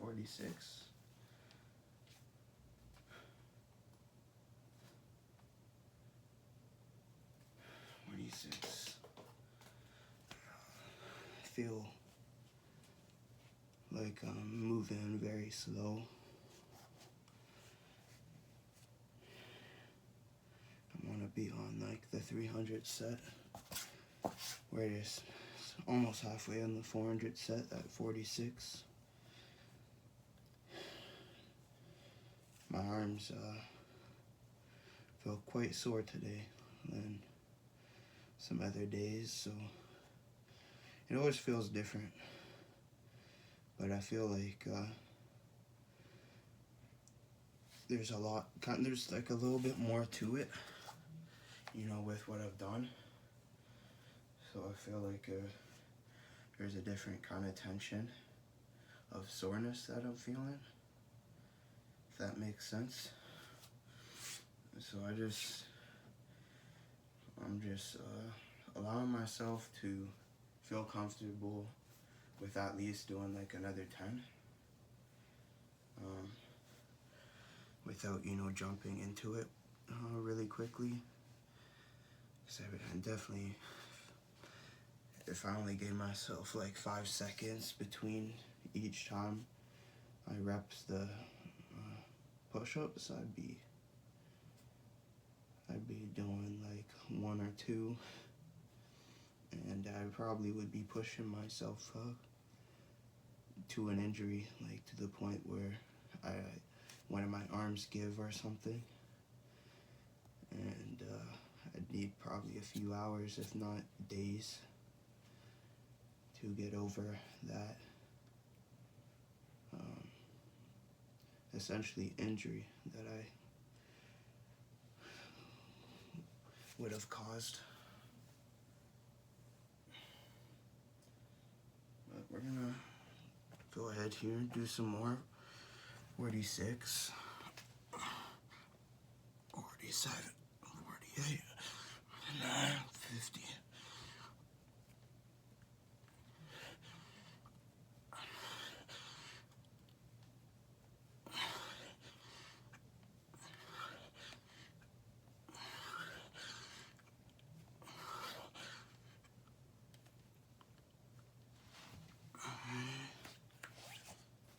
A: $46. I feel like I'm moving very slow. I want to be on like the 300 set, where it's almost halfway on the 400 set at 46. My arms feel quite sore today than some other days, so it always feels different. But I feel like there's like a little bit more to it, you know, with what I've done. So I feel like there's a different kind of tension of soreness that I'm feeling, if that makes sense. So I'm just allowing myself to feel comfortable with at least doing like another 10, without, you know, jumping into it really quickly. Because I definitely, if I only gave myself like 5 seconds between each time I reps the push-ups, I'd be doing like 1 or 2, and I probably would be pushing myself to an injury, like to the point where one of my arms give or something, and I'd need probably a few hours, if not days, to get over that essentially injury that I would have caused. But we're gonna go ahead here and do some more. 46, 47, 48, 49, 50.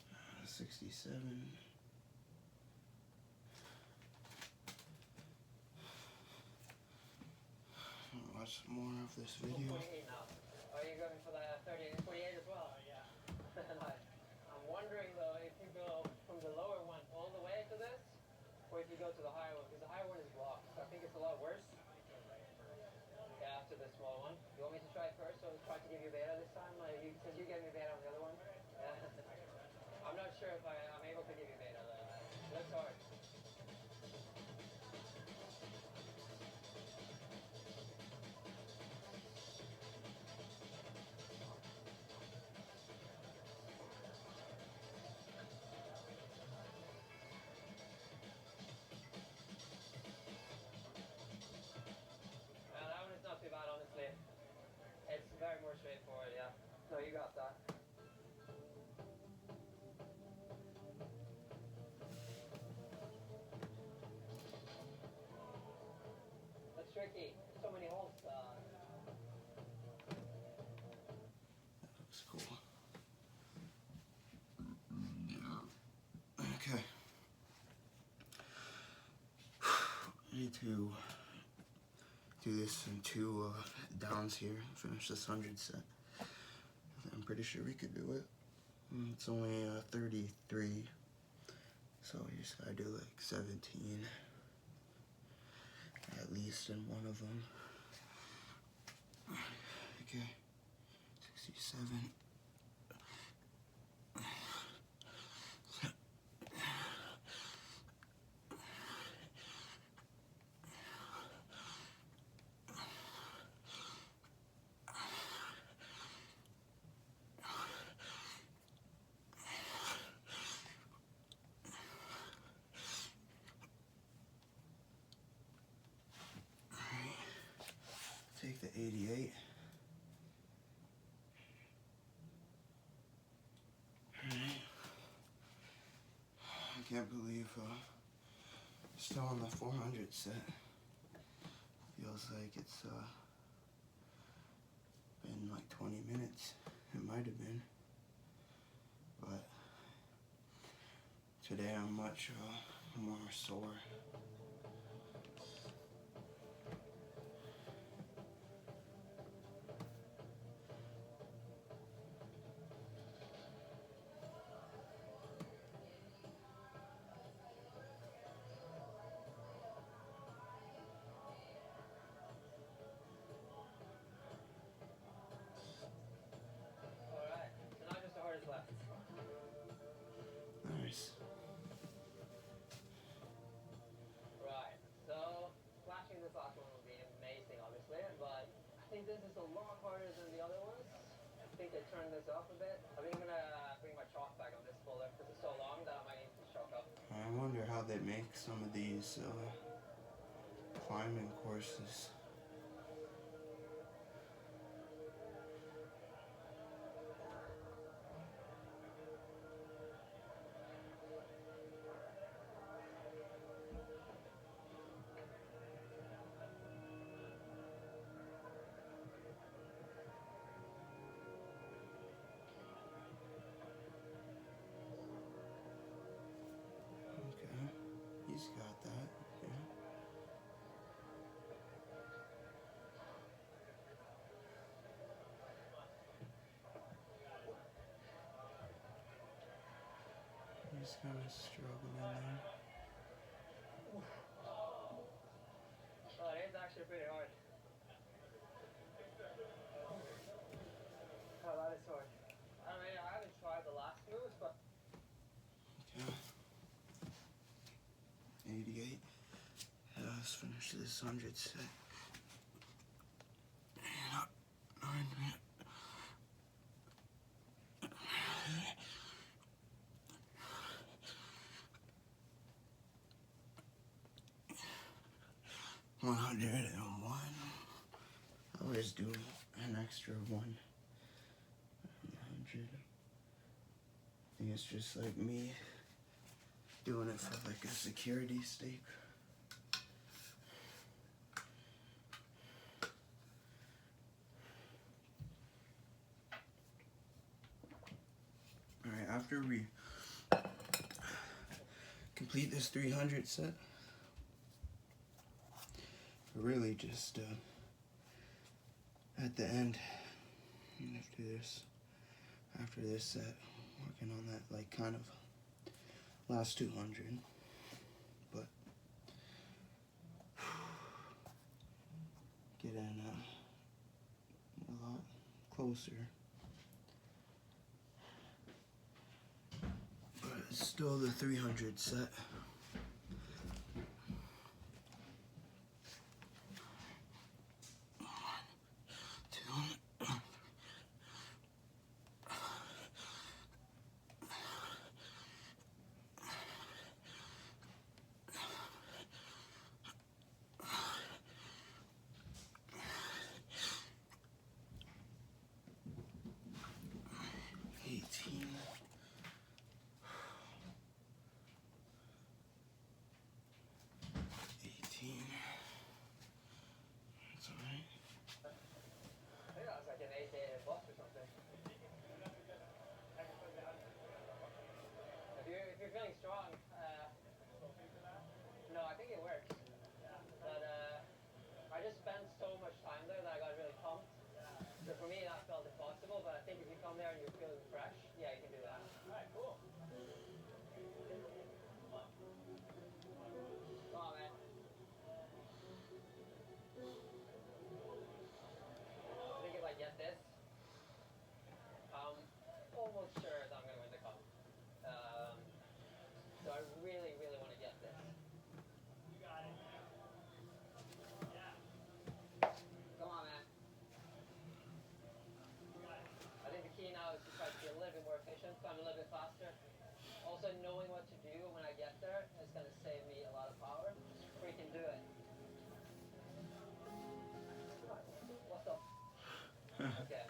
A: Uh, 67. Watch some more of this video.
B: 48 now. Are you going for the 38 and 48 as well? Yeah. I'm wondering though if you go from the lower one all the way to this, or if you go to the higher one, because the higher one is blocked. So I think it's a lot worse. Yeah, after the small one. You want me to try it first, or try to give you beta this time? Since you gave me beta on the other one. Yeah. I'm not sure if I'm able to give you beta though. Looks hard. That one is not too bad, honestly. It's very more straightforward, yeah. No, you got that. It's tricky. So many holes.
A: Looks cool. Okay. I need to do this in 2 downs here. Finish this 100 set. I'm pretty sure we could do it. It's only 33, so you just gotta do like 17 at least in one of them. Okay, 67. Take the 88. Alright. I can't believe still on the 400 set. Feels like it's been like 20 minutes. It might have been. But today I'm much more sore.
B: Alright, so now just the hardest left.
A: Nice.
B: Right, so flashing this last one would be amazing, obviously, but I think this is a lot harder than the other ones. I think I turned this up a bit. I think I'm gonna bring my chalk back on this boulder because it's so long that I might need to chalk up.
A: I wonder how they make some of these climbing courses. Okay, he's got that. Yeah. He's kind of struggling there.
B: Oh, it is actually pretty hard. Oh, that is hard. I mean, I haven't tried the last moves, but...
A: Okay. 88. Let's finish this 100 set. And up 9 minutes. $101. I always do an extra one. 100. I think it's just like me doing it for like a security stake. Alright, after we complete this 300 set, we're really just at the end, after this set, working on that like kind of last 200, but getting a lot closer. But it's still the 300 set.
B: you're feeling strong, no, I think it works. But I just spent so much time there that I got really pumped. So for me, that felt impossible. But I think if you come there and you're feeling fresh, yeah, you can do that. All right, cool. Come on, man. I think if I get this, I'm almost sure that I'm gonna win the cup. So I really, really want to get this. Come on, man. I think the key now is to try to be a little bit more efficient, so I'm a little bit faster. Also, knowing what to do when I get there is going to save me a lot of power. Just freaking do it. What the? Okay.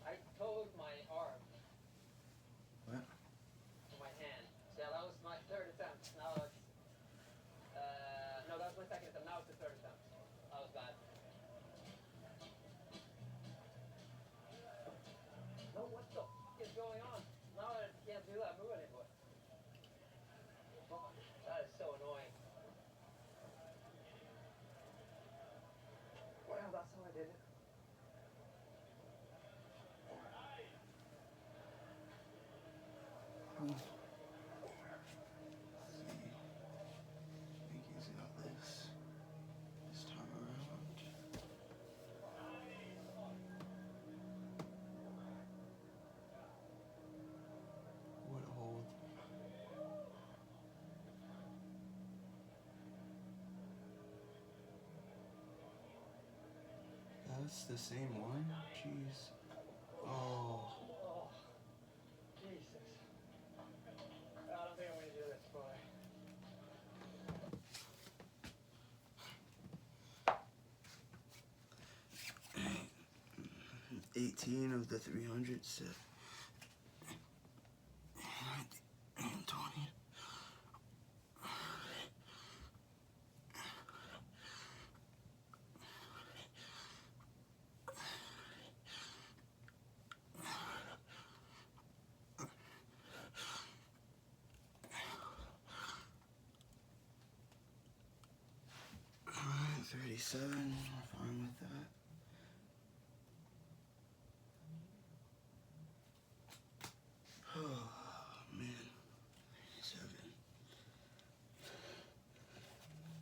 B: I towed my arm.
A: What?
B: My hand. So yeah, that was my third attempt. Now it's... no, that was my second attempt. Now it's the third attempt. That was bad. No, what the f is going on? Now I can't do that move anymore. Fuck, that is so annoying. Well, that's how I did it.
A: Make easy out this time around. What a hold. That's the same one? Jeez. Oh.
B: Oh, Jesus. I don't think I'm going to do this, boy.
A: 18 of the 300 set. 20. Alright, 37. We're fine with that. Oh, man. 37.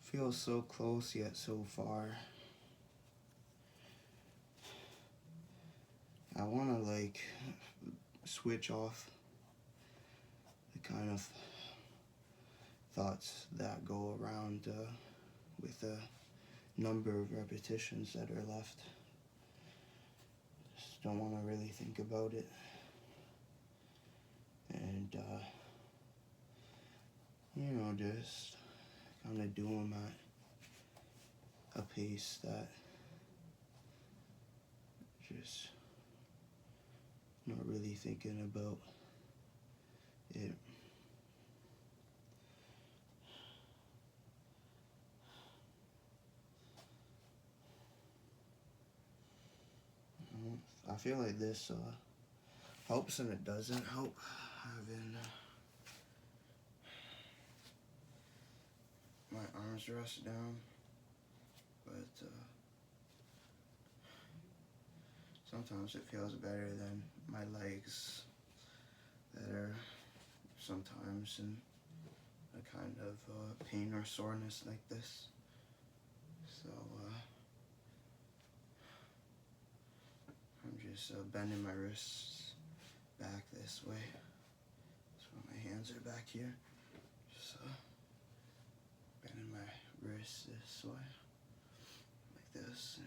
A: Feels so close yet so far. I want to like switch off the kind of thoughts that go around with the number of repetitions that are left. Just don't want to really think about it. And, you know, just kind of do them at a pace that just not really thinking about it. I feel like this helps and it doesn't help having my arms rest down, but sometimes it feels better than my legs that are sometimes in a kind of pain or soreness like this. So I'm just bending my wrists back this way. So my hands are back here. Just bending my wrists this way, like this.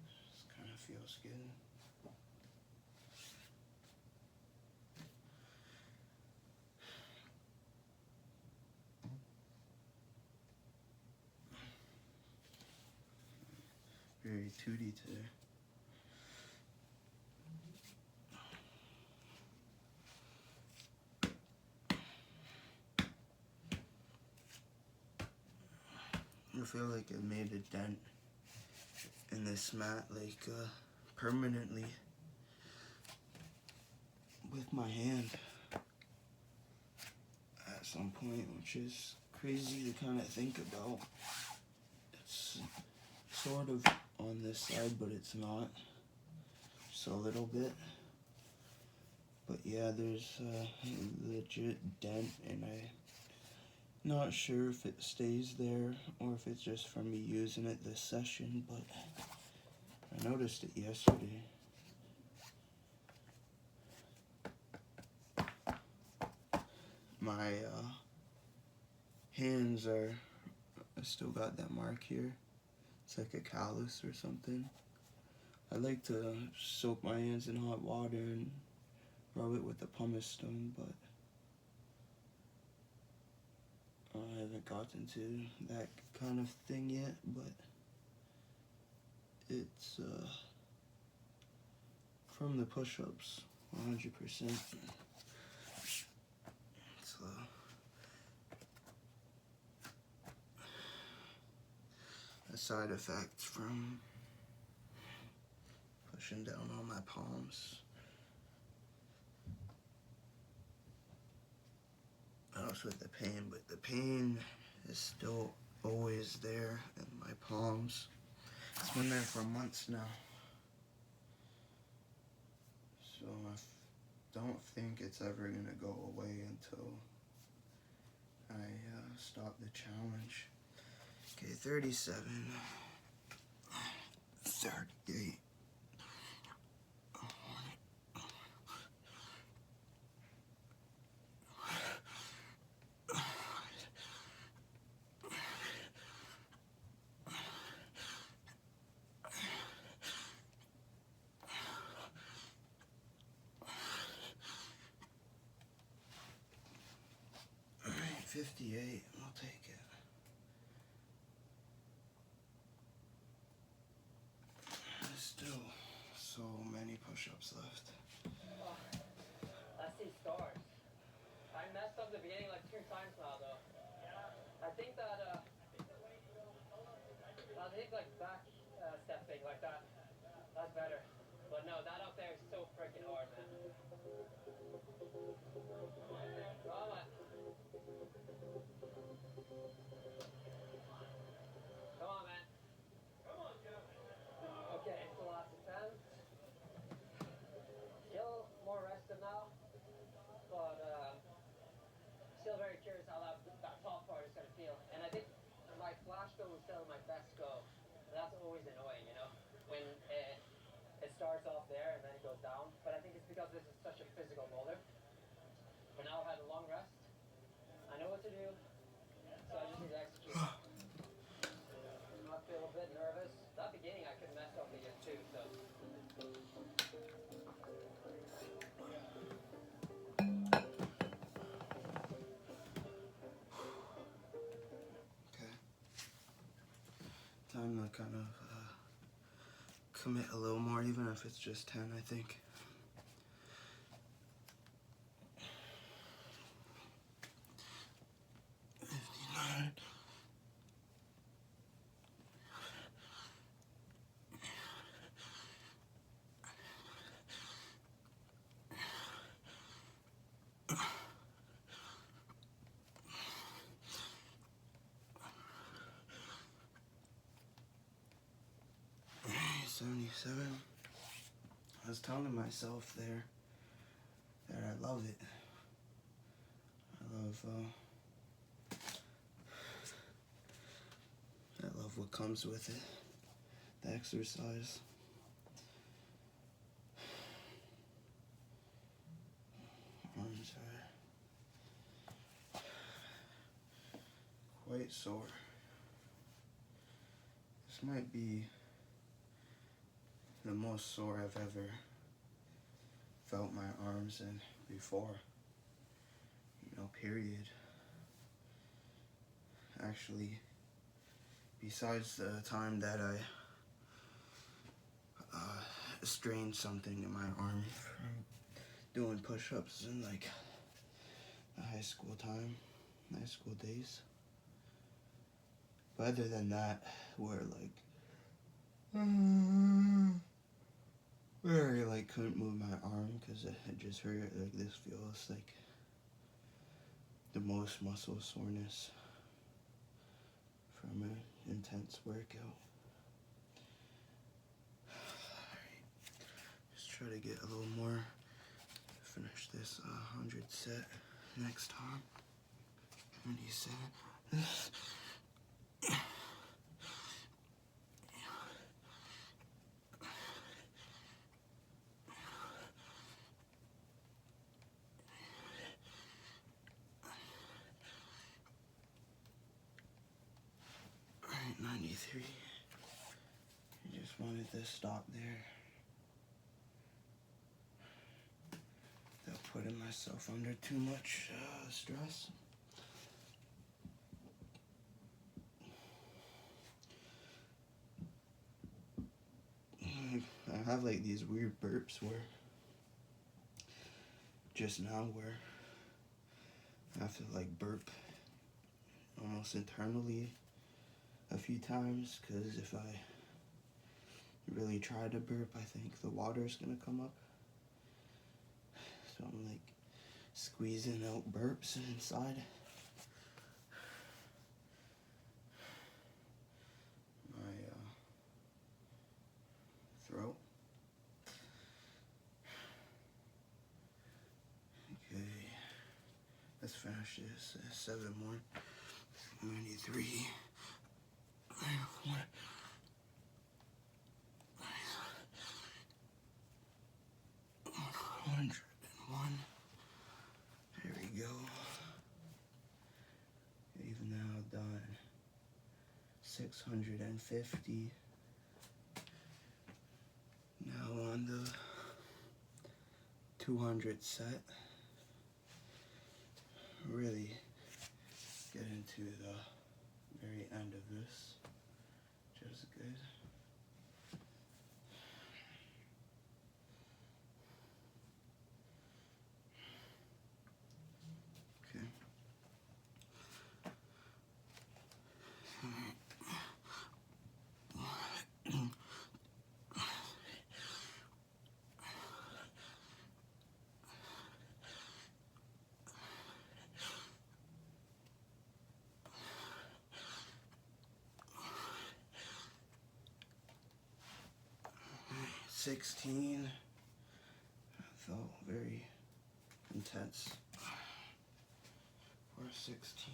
A: Just kind of feels good. Very tooty today. I feel like I made a dent in this mat, like permanently. with my hand at some point, which is crazy to kind of think about. It's sort of on this side, but it's not. Just a little bit. But yeah, there's a legit dent, and I'm not sure if it stays there or if it's just from me using it this session, but I noticed it yesterday. My hands are, I still got that mark here. It's like a callus or something. I like to soak my hands in hot water and rub it with a pumice stone, but I haven't gotten to that kind of thing yet, but it's from the push-ups, 100%. It's a side effect from pushing down on my palms. Helps with the pain, but the pain is still always there in my palms. It's been there for months now. So I don't think it's ever gonna go away until I stop the challenge. Okay, 37, 38. 58, I'll take it. There's still so many push-ups left.
B: I see stars. I messed up the beginning like 2 times now, though. I think that, I'll take like back stepping like that. That's better. But no, that up there is so freaking hard, man. Come on. Come on, man. Okay, it's the last attempt. Still more rested now, but still very curious how that top part is gonna feel. And I think my flash go is still my best go. That's always annoying, you know, when it starts off there and then it goes down. But I think it's because this is such a physical boulder. But now I've had a long rest. I know what to do, so I just need to execute. I feel a bit nervous. That beginning I could mess up again too, so.
A: Okay. Time to kind of commit a little more, even if it's just 10, I think. $77. I was telling myself there that I love it. I love what comes with it. The exercise. Arms are quite sore. This might be the most sore I've ever felt my arms in before. You know, period. Actually, besides the time that I strained something in my arm from doing push-ups in like the high school days. But other than that, where I like couldn't move my arm because it just hurt. Like this feels like the most muscle soreness from an intense workout. Just try to get a little more. Finish this 100 set next time. 97. Alright, 93. I just wanted to stop there without putting myself under too much stress. I have like these weird burps where just now where I have to like burp almost internally a few times, because if I really try to burp, I think the water's gonna come up. So I'm like squeezing out burps inside my throat. Okay, let's finish this. 7 more. 93. 101. There we go. We've now done 650. Now on the 200 set. Really get into the very end of this. Just good. Okay. 16. Felt very intense for 16.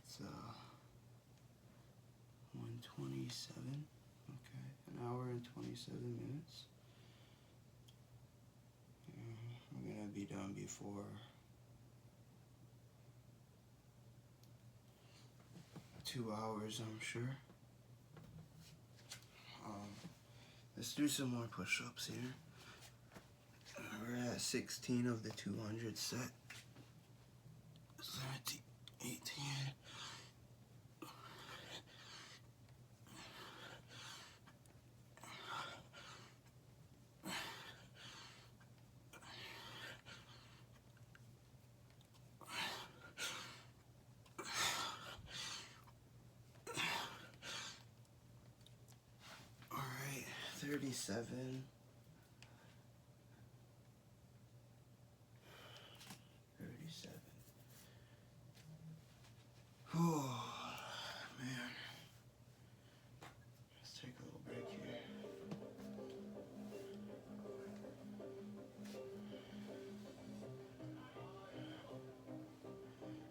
A: It's 127. Okay, an hour and 27 minutes. We're gonna be done before 2 hours, I'm sure. Let's do some more push-ups here. We're at 16 of the 200 set. 17, 18, 37. 37. Oh, man. Let's take a little break here.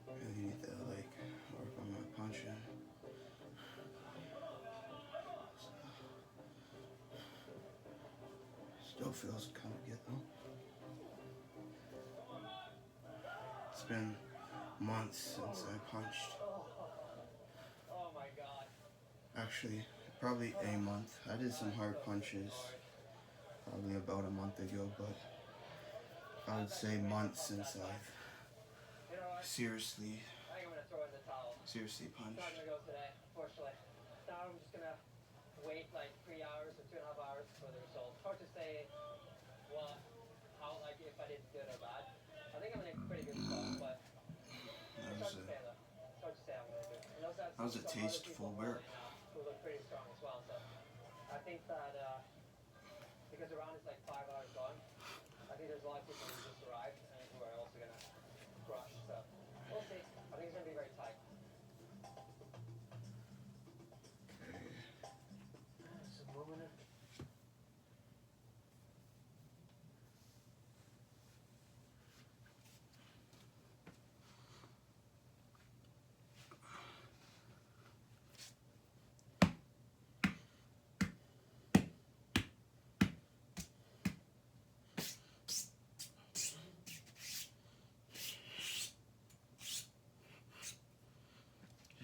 A: Really need to, like, work on my punching. Still feels kind of good, though. It's been months since I punched.
B: Oh my god.
A: Actually, probably a month. I did some hard punches probably about a month ago, but I would say months since I've
B: You know what?
A: seriously
B: I think I'm gonna throw in the towel.
A: punched.
B: It's not gonna go today, unfortunately. Now I'm just gonna wait like 3 hours or 2.5 hours for the results. Hard to say what, how, like if I did good or bad. I think I'm in a pretty good spot, but it's hard to say though. It's hard to say how I'm gonna do. And also I
A: That was
B: see
A: a
B: some other
A: tasteful
B: people
A: burp.
B: falling now who look pretty strong as well. So I think that because the round is like 5 hours long, I think there's a lot of people who just arrived and who are also gonna crush. So we'll see. I think it's gonna be very tight.
E: Some more minute.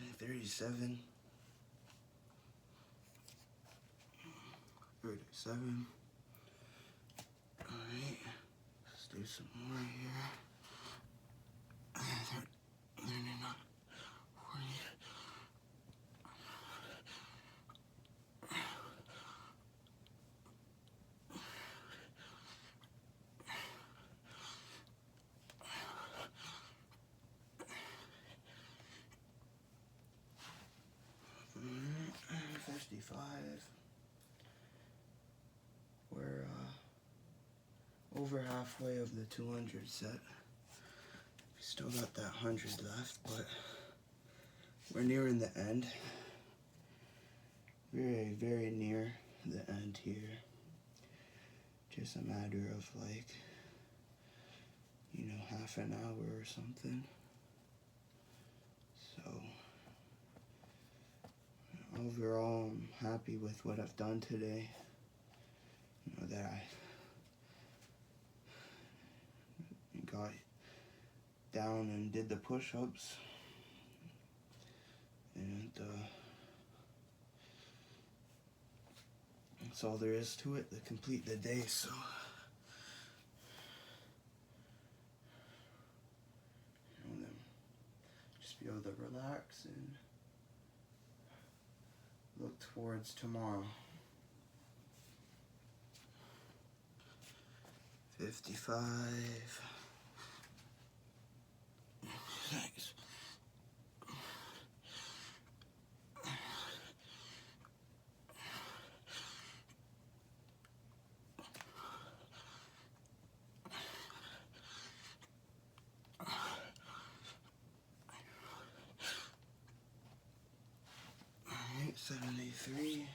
A: Okay, 37. 37. Alright. Let's do some more here. 39. 40. 55. We're over halfway of the 200 set. We still got that 100 left, but we're nearing the end. Very, very near the end here. Just a matter of like, you know, half an hour or something. So overall, I'm happy with what I've done today. You know, that I got down and did the push-ups. And that's all there is to it to complete the day, so you know, then just be able to relax and look towards tomorrow. 55. Thanks. 73.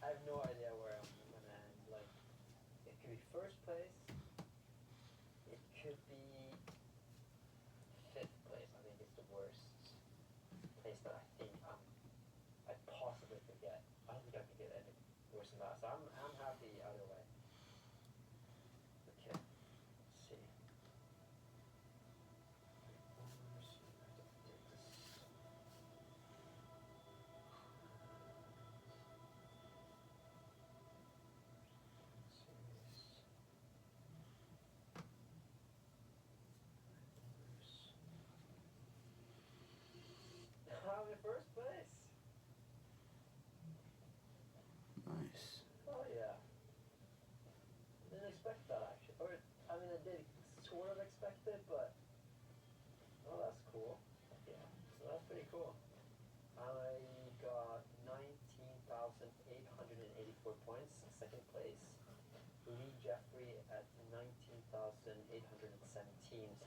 B: I have no idea where I'm gonna end. Like, it could be first place. It could be fifth place. I think it's the worst place that I think I possibly could get. I don't think I could get any worse than that. So I'm happy either way. Okay, let's see. I'm in first place.
A: Nice.
B: Oh yeah. Didn't expect that actually. Or I mean I did sort of expect it, but oh that's 94 points. Second place, Lee Jeffrey at 19,817.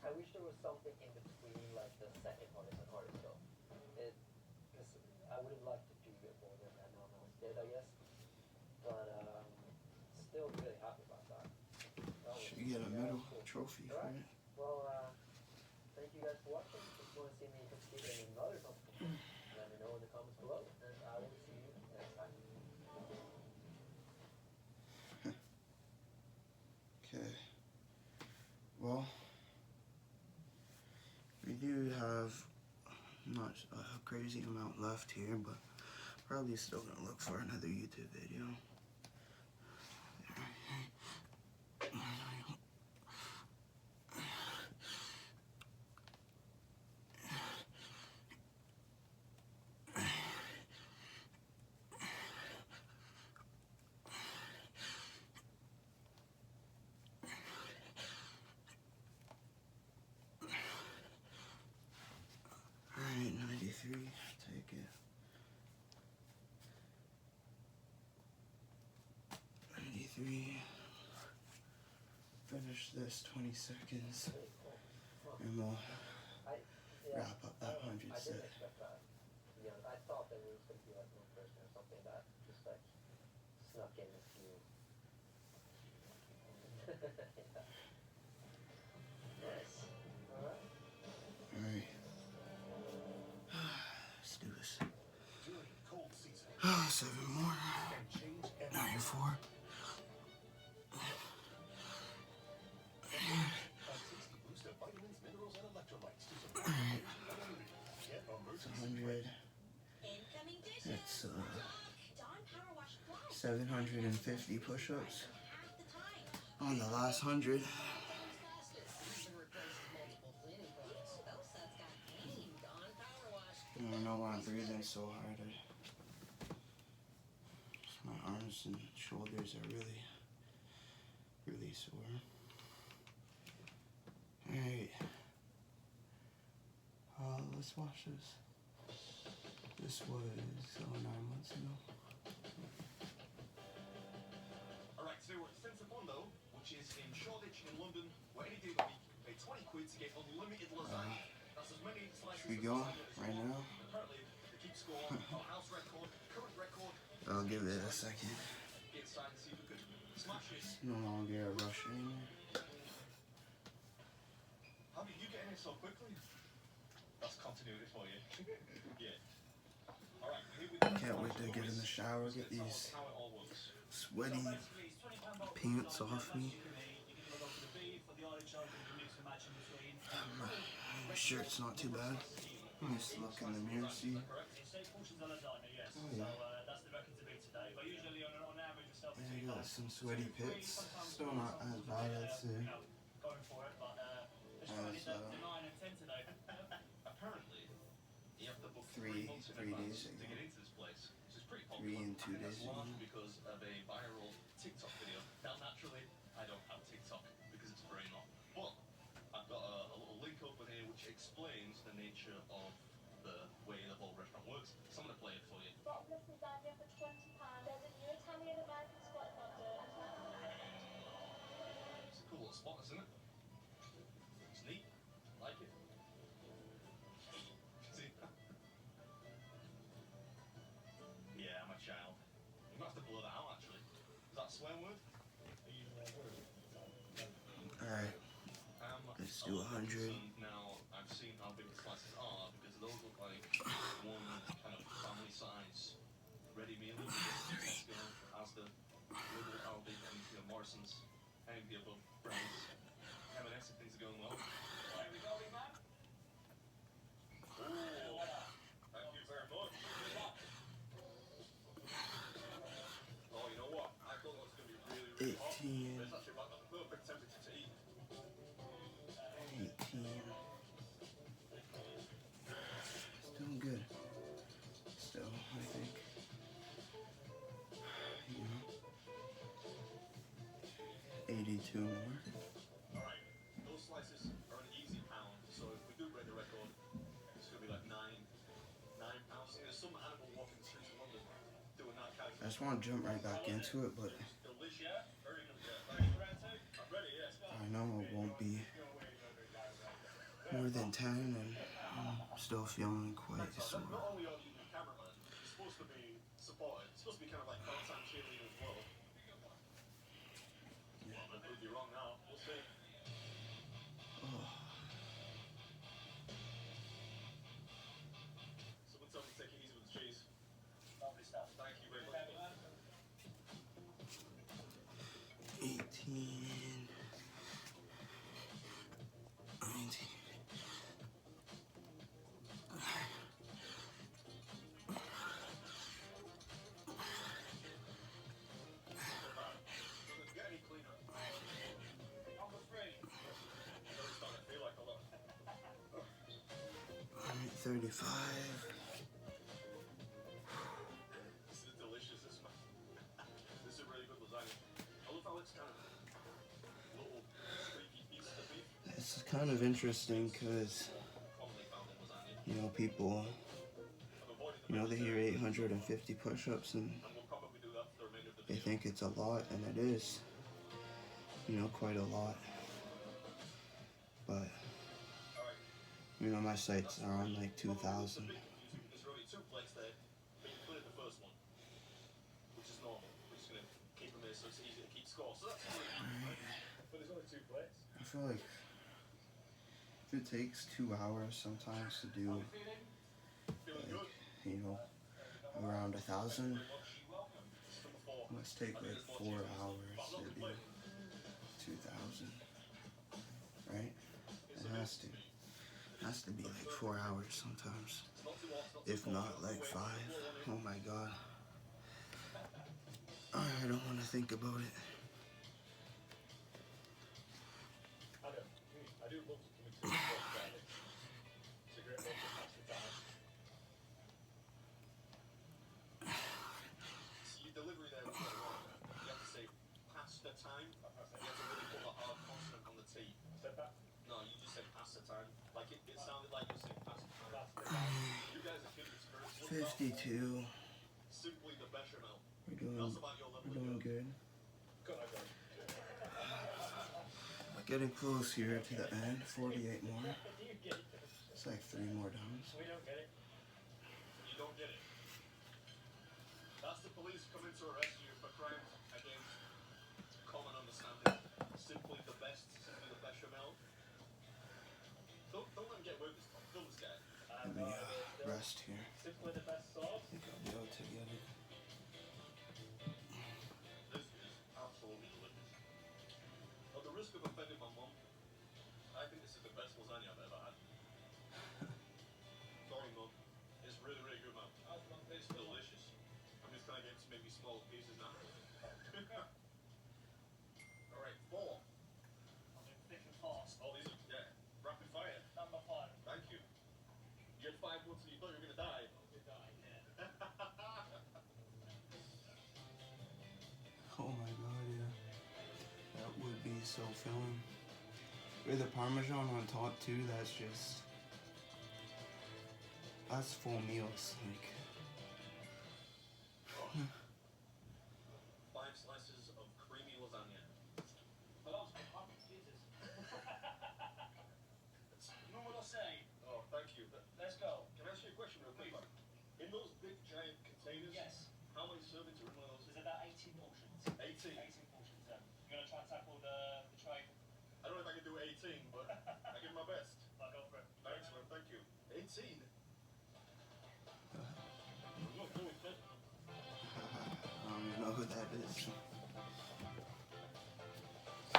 B: I wish there was something in between, like the second hardest and hardest though. Because I would have liked to do it more than I normally did, I guess. But still really happy about that.
A: Should get a medal trophy for it.
B: Well, thank you guys for watching. If you want to see me compete in another competition, let me know in the comments below, and I will see you next time.
A: Okay. Well, we do have not a crazy amount left here, but probably still gonna look for another YouTube video. Alright, 93, take it. 93. Finish this 20 seconds. And we'll wrap up that 100
B: I
A: set.
B: didn't expect that. Yeah, I thought there was going to be like one person or something that just like snuck in a few. Nice. Alright.
A: Alright. Let's do this.
F: During cold season,
A: 7 more.
F: can change everything.
A: 94.
F: Have 60 booster vitamins, minerals, and electrolytes to support energy and immunity. Get emergency
A: 100.
G: Incoming dishes.
A: That's
G: Dawn Power Wash Plus.
A: 750 push-ups
G: Half the time.
A: on the last 100.
G: Even replaces multiple cleaning products. Those suds got aim. Dawn Power Wash.
A: I don't know why I'm breathing so hard. My arms and shoulders are really, really sore. Alright. Let's watch this. This was 9 months ago.
F: Alright, so we're at Centre Bondo, which is in Shoreditch in London, where any day of the week you can pay 20 quid to get unlimited lasagna. That's as many slices
A: Here we
F: of
A: go,
F: lasagna as
A: right
F: you want.
A: now.
F: Apparently, they keep score on house record, current record.
A: I'll give it a second.
F: Get inside and see if we could smash it.
A: No longer a rush anymore.
F: How did you get in it so quickly? That's continuity for you. Yeah. Alright, here we go.
A: Can't wait to get in the shower, get these
F: How it all works.
A: sweaty pants off me. My shirt's not too bad. Let me just look in the mirror, see. Oh yeah. Yeah, I got some sweaty pits. Still not as bad, I'd say. As,
F: Apparently, you have to book
A: 3
F: months in
A: days
F: advance to
A: ago.
F: get into this place. So it's pretty
A: 3
F: popular.
A: and 2
F: And that's
A: days ago.
F: largely because of a viral TikTok video. Now, naturally, I don't have TikTok because it's free not. But I've got a little link open here which explains the nature of the way the whole restaurant works. So I'm going to play it for you.
J: Bottomless lasagna for £20. There's a new Italian American squat model.
F: It's a cool little spot, isn't it? It's neat. I like it. See? Yeah, I'm a child. You might have to blow that out, actually. Is that a swear word?
A: Alright, let's do 100.
F: Now, I've seen how big the slices are because those look like one kind of family size ready meal. Tesco, Asda, Lidl, Aldi, and Morrison's, any of the above brands. M&S if things are going well. There we go, big man. Ooh, thank you very much. Oh, you know what? I thought that was going to be really, really hot.
A: 18.
F: But it's actually about the perfect temperature to eat.
A: 18. Still good. Still, I think. You know. 82 more.
F: Alright, those slices are an easy pound, so if we do break the record, it's going to be like £9. There's some animal walking the streets of London doing that calculation.
A: just want to jump right back into it, but I know it won't be more than 10, and I'm still feeling quite sore.
F: Not only are you the cameraman, you're supposed to be supported. It's supposed to be kind of like part-time cheerleader as well. Well, I'm gonna prove you wrong now. We'll see. Someone tell me to take it easy with the cheese.
H: Lovely stuff.
F: Thank you very much.
A: 18, 19.
F: Doesn't get any cleaner.
H: Number 3.
F: It's starting to feel like a lot.
A: 35.
F: This is delicious, this man. This is really good lasagna. I love how it's kind of little streaky pieces of beef.
A: It's kind of interesting because,
F: Commonly found in lasagna.
A: you know, people,
F: I've avoided the
A: you know, they hear 850 push-ups and
F: and we'll probably do that for the remainder of the
A: they
F: video.
A: think it's a lot, and it is, you know, quite a lot. But,
F: Alright.
A: you know, my sights are on like 2,000.
F: There's already 2 plates there, but you cleared the first one, which is normal. We're just going to keep them there so it's easy to keep score. So that's good.
H: But there's only 2 plates.
A: I feel like it takes 2 hours sometimes to do,
F: Feeling
A: like,
F: good?
A: you know, around 1,000.
F: Very much. Welcome. It's number 4.
A: It must take like 4 hours to do 2,000, right? It has to be like 4 hours sometimes, if not like 5. Oh my god. I don't want to think about it.
H: I do love to come into the sports garden. It's a great way to pass the time.
F: See, your delivery there was very wrong. You have to say pass the time. You have to really put a hard consonant on the T.
H: Said that?
F: No, you just said pass the time. Like it sounded like you were saying pass the time.
H: That's the time.
F: You guys are feeling spiritual.
A: 52.
F: Simply the bechamel.
A: We're
F: That's about your level
A: doing
F: of
A: good.
H: Good, I go.
A: Getting close here to the end. 48 more.
H: Do you get it?
A: It's like 3 more downs.
H: We don't get it.
F: You don't get it. That's the police coming to arrest you for crimes against common understanding. Simply the best, simply the bechamel. Don't let him get away with this. Kill this guy.
A: Let me rest here.
H: Simply the best sauce.
A: I think I'll be able to get it.
F: This is absolutely delicious. At the risk of offending my mum, I think this is the best lasagna I've ever had. Sorry, mum. It's really, really good, man. It's delicious. I'm just trying to get to maybe small pieces now. Alright, 4.
H: I'm in thick and fast.
F: Oh, these are, yeah, rapid fire.
H: Number 5.
F: Thank you. You had 5 months and you thought you were going to die.
H: You die, yeah.
A: Oh my god, yeah. That would be so filling. With the Parmesan on top too, that's just... That's full meals, like...
F: 5 slices of creamy lasagna.
H: Well, I'm Jesus. You know what I say?
F: Oh, thank you.
H: Let's go.
F: Can I ask you a question real quick? In those big giant containers,
H: Yes.
F: how many servings are in one of those?
H: There's about 18 portions.
F: 18.
H: 18 portions then. You're going to try and tackle the tray?
F: I don't know if I can do 18, but I give my best.
H: I'll go for it.
F: Thanks, man. Thank you. 18.
H: Look, do it, kid.
A: I don't even know who that is. I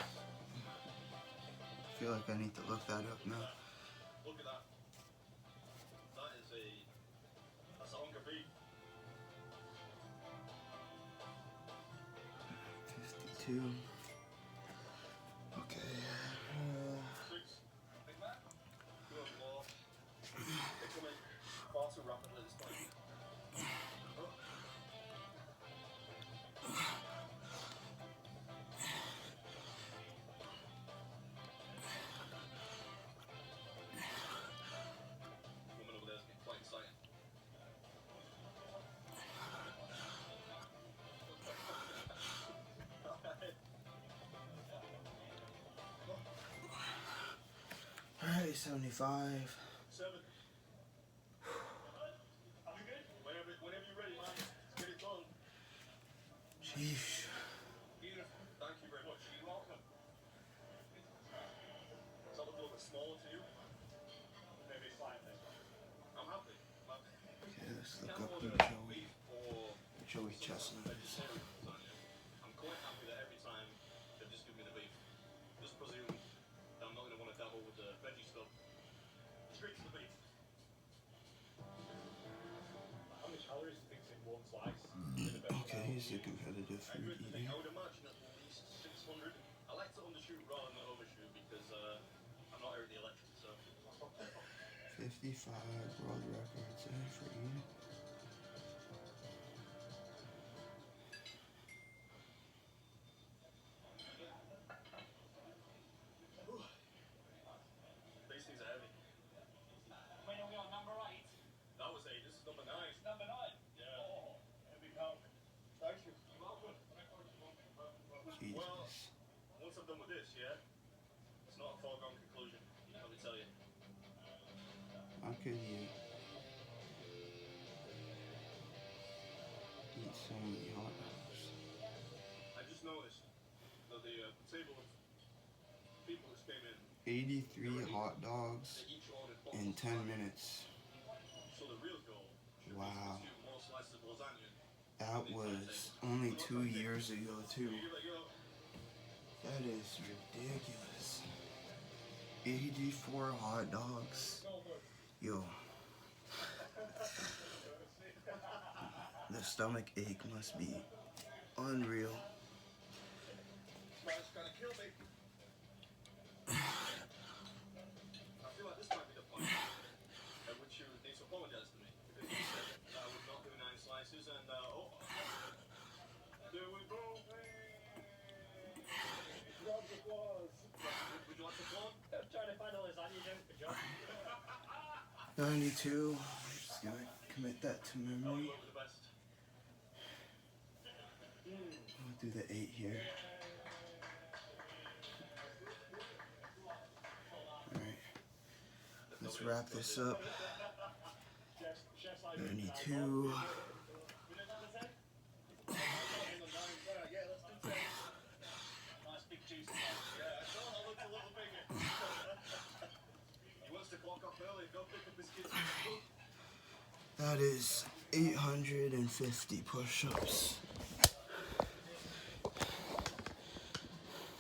A: feel like I need to look that up now.
F: Look at that. That's a hunk of beef.
A: 52. Okay.
F: 6. Big Mac. 2 and 4. They're coming far too rapidly at this point. Oh. Woman over there is getting quite excited.
A: 375.
F: 7. Are we good? Whenever you're ready, man. Let's get it done.
A: Sheesh.
F: Beautiful. Thank you very much. You're welcome. Does that look a little bit smaller to you? Maybe slightly. I'm happy.
A: Okay, let's look
F: Can't
A: up
F: order
A: who
F: beef or
A: Joey Chestnut is.
F: vegetarian lasagna. I'm quite happy that every time they've just given me the beef. Just presume that I'm not going to want to dabble with the veggie stuff. Straight to the beef. How many calories do you think's in one slice?
A: Okay, he's a competitive food eater.
F: I would imagine at least 600. I like to undershoot rather than overshoot because I'm not very electric, so.
A: 55 world records for eating.
F: These things are heavy.
B: When are we on number 8?
F: That was 8. This is number 9.
B: Number 9?
F: Yeah.
B: Oh, heavy count. Thank you.
F: You're welcome.
A: Jesus.
F: Well, once I'm done with this, yeah, it's not a foregone conclusion. Let me tell you.
A: How could you eat so many hot dogs?
F: I just noticed that the table of people that came in,
A: 83 hot dogs
F: they each ordered
A: in
F: bottles
A: 10
F: of lasagna.
A: minutes.
F: So the real goal should
A: Wow.
F: be to consume more slices of lasagna.
A: That was only 2 years ago, too. That is ridiculous. 84 hot dogs. Yo. The stomach ache must be unreal.
F: It's gonna kill me. I feel like this might be the point at which you need to apologize to me because you said that I would not do 9 slices and there we go.
H: Round of applause.
F: Would you like to applaud?
B: I'm trying to find a lasagna joke for John.
A: 92. I'm just gonna commit that to
F: Oh,
A: memory.
F: you were the best.
A: I'll do the 8 here. Alright. Let's wrap this up. 92.
F: Nice big juicy one. Yeah, I thought I looked a little bigger. He wants to clock off early. Go pick up his kids.
A: That is 850 push-ups.